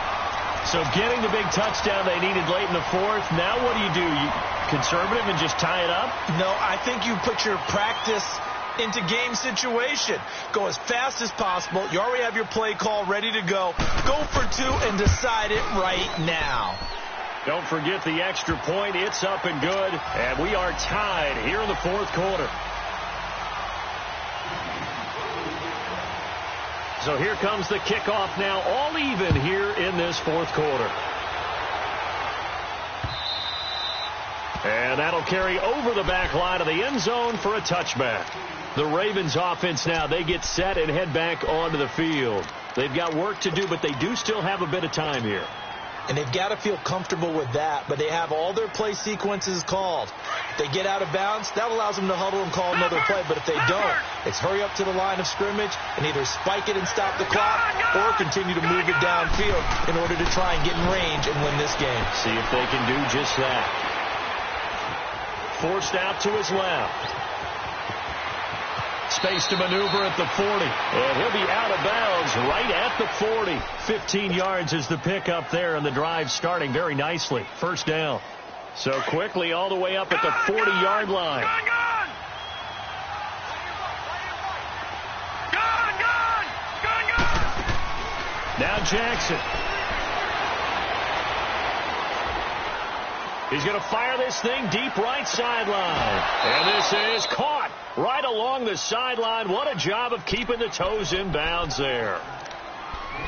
So getting the big touchdown they needed late in the 4th. Now what do? You conservative and just tie it up? No, I think you put your practice into game situation. Go as fast as possible. You already have your play call ready to go. Go for 2 and decide it right now. Don't forget the extra point. It's up and good. And we are tied here in the 4th quarter. So here comes the kickoff now, all even here in this 4th quarter. And that'll carry over the back line of the end zone for a touchback. The Ravens offense now, they get set and head back onto the field. They've got work to do, but they do still have a bit of time here. And they've got to feel comfortable with that, but they have all their play sequences called. If they get out of bounds, that allows them to huddle and call another play, but if they don't, it's hurry up to the line of scrimmage and either spike it and stop the clock or continue to move it downfield in order to try and get in range and win this game. See if they can do just that. Forced out to his left. Space to maneuver at the 40. And he'll be out of bounds right at the 40. 15 yards is the pickup there, and the drive starting very nicely. 1st down. So quickly all the way up at the 40-yard line. Now Jackson. He's going to fire this thing deep right sideline. And this is caught right along the sideline. What a job of keeping the toes in bounds there.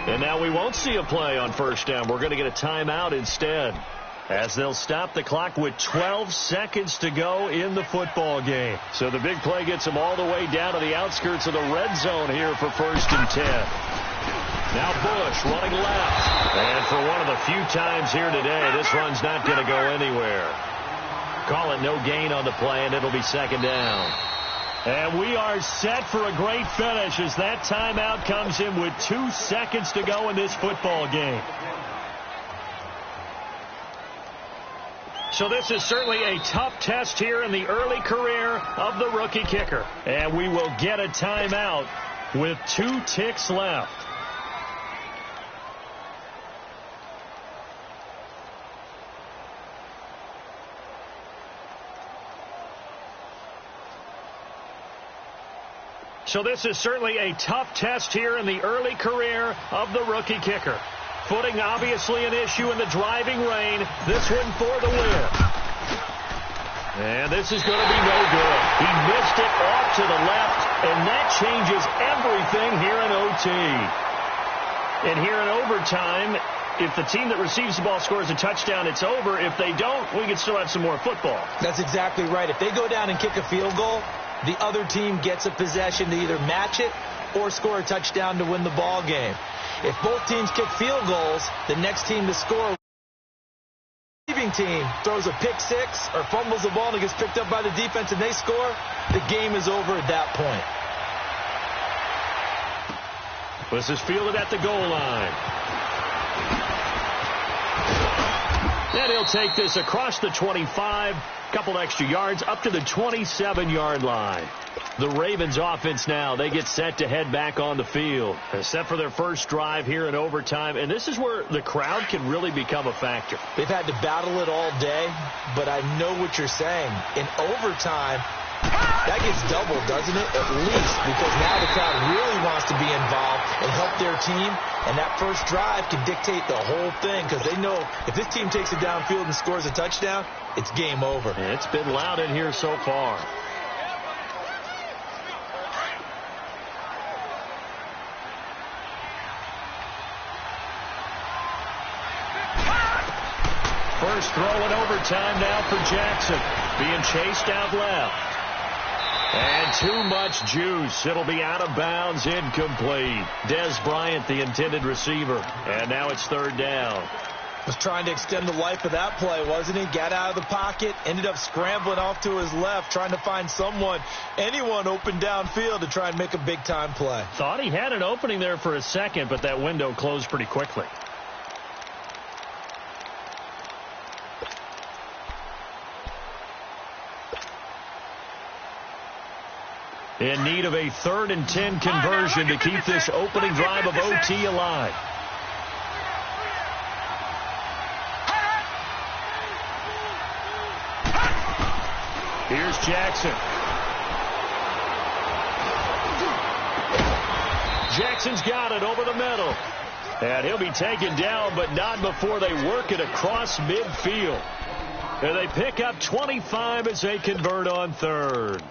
And now we won't see a play on 1st down. We're going to get a timeout instead, as they'll stop the clock with 12 seconds to go in the football game. So the big play gets them all the way down to the outskirts of the red zone here for 1st and 10. Now Bush running left. And for one of the few times here today, this run's not going to go anywhere. Call it no gain on the play, and it'll be 2nd down. And we are set for a great finish as that timeout comes in with 2 seconds to go in this football game. So this is certainly a tough test here in the early career of the rookie kicker. And we will get a timeout with 2 ticks left. So this is certainly a tough test here in the early career of the rookie kicker. Footing obviously an issue in the driving rain. This one for the win. And this is going to be no good. He missed it off to the left, and that changes everything here in OT. And here in overtime, if the team that receives the ball scores a touchdown, it's over. If they don't, we can still have some more football. That's exactly right. If they go down and kick a field goal, the other team gets a possession to either match it or score a touchdown to win the ball game. If both teams kick field goals, the next team to score, the receiving team throws a pick six or fumbles the ball and it gets picked up by the defense and they score, the game is over at that point. This is fielded at the goal line. And he'll take this across the 25, couple extra yards, up to the 27-yard line. The Ravens offense now, they get set to head back on the field. They're set for their first drive here in overtime, and this is where the crowd can really become a factor. They've had to battle it all day, but I know what you're saying. In overtime, that gets doubled, doesn't it? At least, because now the crowd really wants to be involved and help their team, and that first drive can dictate the whole thing because they know if this team takes it downfield and scores a touchdown, it's game over. And it's been loud in here so far. First throw in overtime now for Jackson. Being chased out left. And too much juice. It'll be out of bounds, incomplete. Dez Bryant, the intended receiver. And now it's third down. Was trying to extend the life of that play, wasn't he? Got out of the pocket, ended up scrambling off to his left, trying to find anyone open downfield to try and make a big-time play. Thought he had an opening there for a second, but that window closed pretty quickly. In need of a 3rd and 10 conversion to keep this opening drive of OT alive. Here's Jackson. Jackson's got it over the middle. And he'll be taken down, but not before they work it across midfield. And they pick up 25 as they convert on 3rd.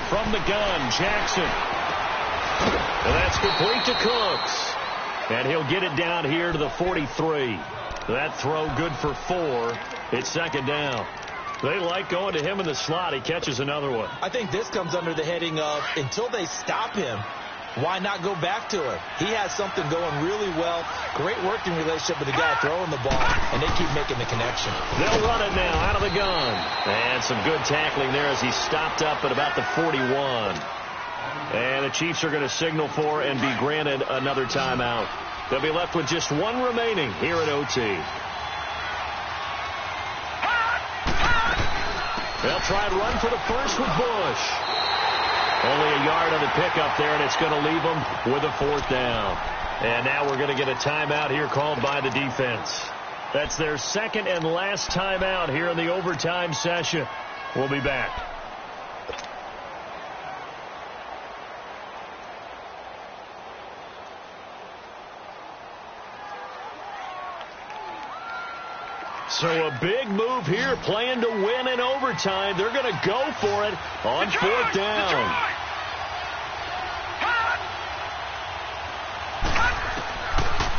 From the gun, Jackson. And that's complete to Cooks. And he'll get it down here to the 43. That throw good for 4. It's second down. They like going to him in the slot. He catches another one. I think this comes under the heading of until they stop him, why not go back to him? He has something going really well. Great working relationship with the guy throwing the ball, and they keep making the connection. They'll run it now out of the gun. And some good tackling there as he stopped up at about the 41. And the Chiefs are going to signal for and be granted another timeout. They'll be left with just one remaining here at OT. They'll try and run for the first with Bush. Only a yard on the pickup there, and it's going to leave them with a 4th down. And now we're going to get a timeout here called by the defense. That's their second and last timeout here in the overtime session. We'll be back. So a big move here, playing to win in overtime. They're going to go for it on 4th down.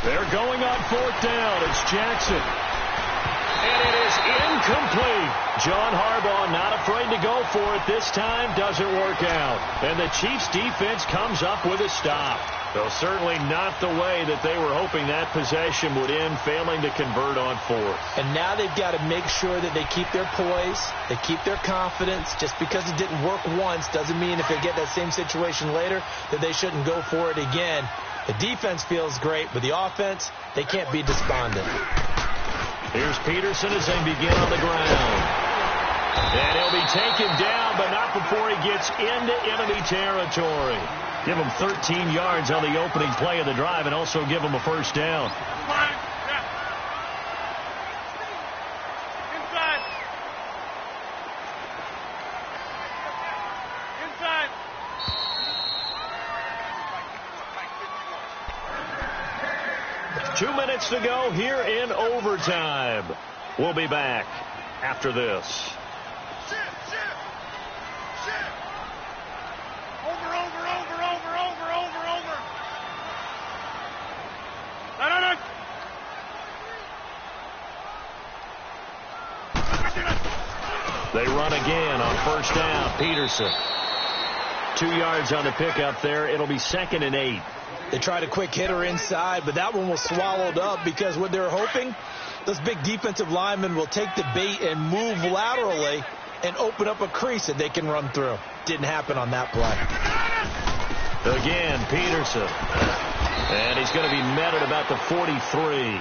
They're going on 4th down. It's Jackson. And it is incomplete. John Harbaugh not afraid to go for it this time. Doesn't work out. And the Chiefs defense comes up with a stop. Though certainly not the way that they were hoping that possession would end, failing to convert on 4th. And now they've got to make sure that they keep their poise, they keep their confidence. Just because it didn't work once doesn't mean if they get that same situation later that they shouldn't go for it again. The defense feels great, but the offense, they can't be despondent. Here's Peterson as they begin on the ground. And he'll be taken down, but not before he gets into enemy territory. Give him 13 yards on the opening play of the drive and also give him a first down. Inside. Inside. 2 minutes to go here in overtime. We'll be back after this. They run again on first down. Peterson. 2 yards on the pickup there. It'll be 2nd and 8. They tried a quick hitter inside, but that one was swallowed up because what they're hoping, those big defensive linemen will take the bait and move laterally and open up a crease that they can run through. Didn't happen on that play. Again, Peterson. And he's going to be met at about the 43.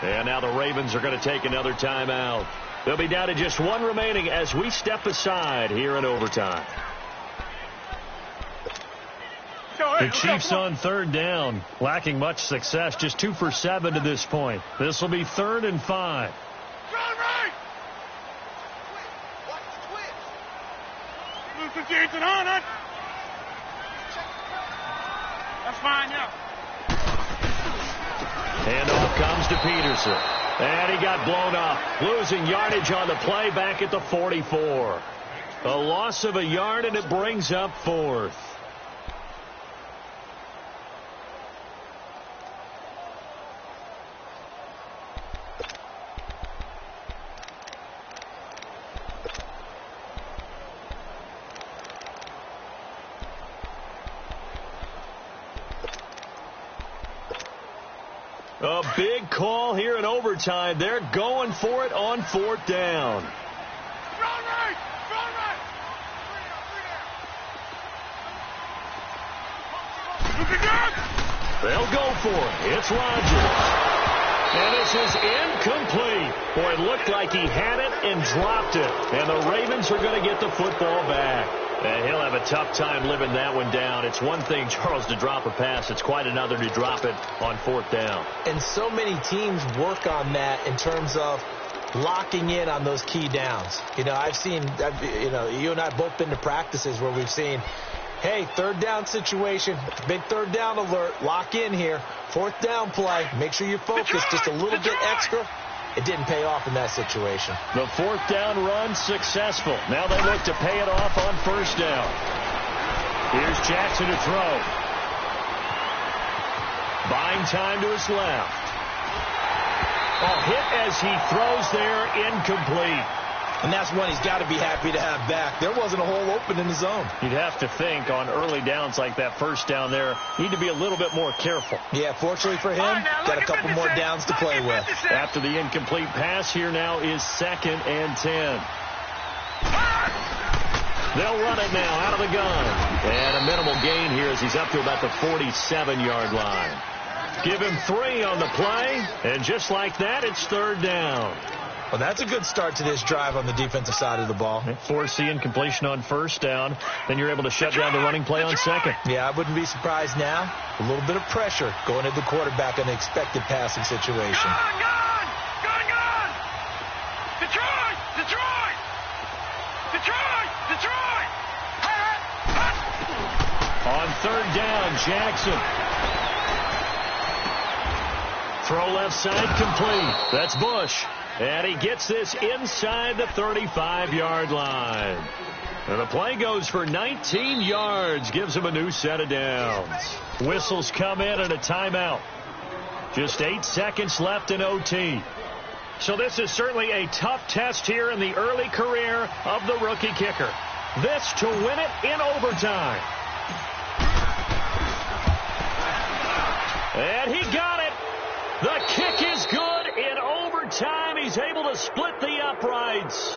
And now the Ravens are going to take another timeout. They'll be down to just one remaining as we step aside here in overtime. The Chiefs on 3rd down, lacking much success, just 2 for 7 to this point. This will be 3rd and 5. That's fine, yeah. And off comes to Peterson. And he got blown up, losing yardage on the play back at the 44. A loss of a yard, and it brings up 4th. A big call here in overtime. They're going for it on 4th down. They'll go for it. It's Rodgers. And this is incomplete. Boy, it looked like he had it and dropped it. And the Ravens are going to get the football back. And he'll have a tough time living that one down. It's one thing, Charles, to drop a pass. It's quite another to drop it on 4th down. And so many teams work on that in terms of locking in on those key downs. You know, you and I both been to practices where we've seen, hey, 3rd down situation, big 3rd down alert, lock in here. 4th down play, make sure you're focused just a little bit extra. It didn't pay off in that situation. The 4th down run successful. Now they look to pay it off on 1st down. Here's Jackson to throw. Buying time to his left. A hit as he throws there, incomplete. And that's one he's got to be happy to have back. There wasn't a hole open in the zone. You'd have to think on early downs like that 1st down there, need to be a little bit more careful. Yeah, fortunately for him, got a couple more downs to play with. After the incomplete pass, here now is 2nd and 10. They'll run it now out of the gun. And a minimal gain here as he's up to about the 47-yard line. Give him 3 on the play, and just like that, it's 3rd down. Well, that's a good start to this drive on the defensive side of the ball. Force the incompletion on 1st down. Then you're able to shut down the running play on 2nd. Yeah, I wouldn't be surprised now. A little bit of pressure going into the quarterback in an expected passing situation. Gone! Detroit! On 3rd down, Jackson. Throw left side complete. That's Bush. And he gets this inside the 35-yard line. And the play goes for 19 yards. Gives him a new set of downs. Whistles come in and a timeout. Just 8 seconds left in OT. So this is certainly a tough test here in the early career of the rookie kicker. This to win it in overtime. And he got it. The kick is good in overtime. He's able to split the uprights.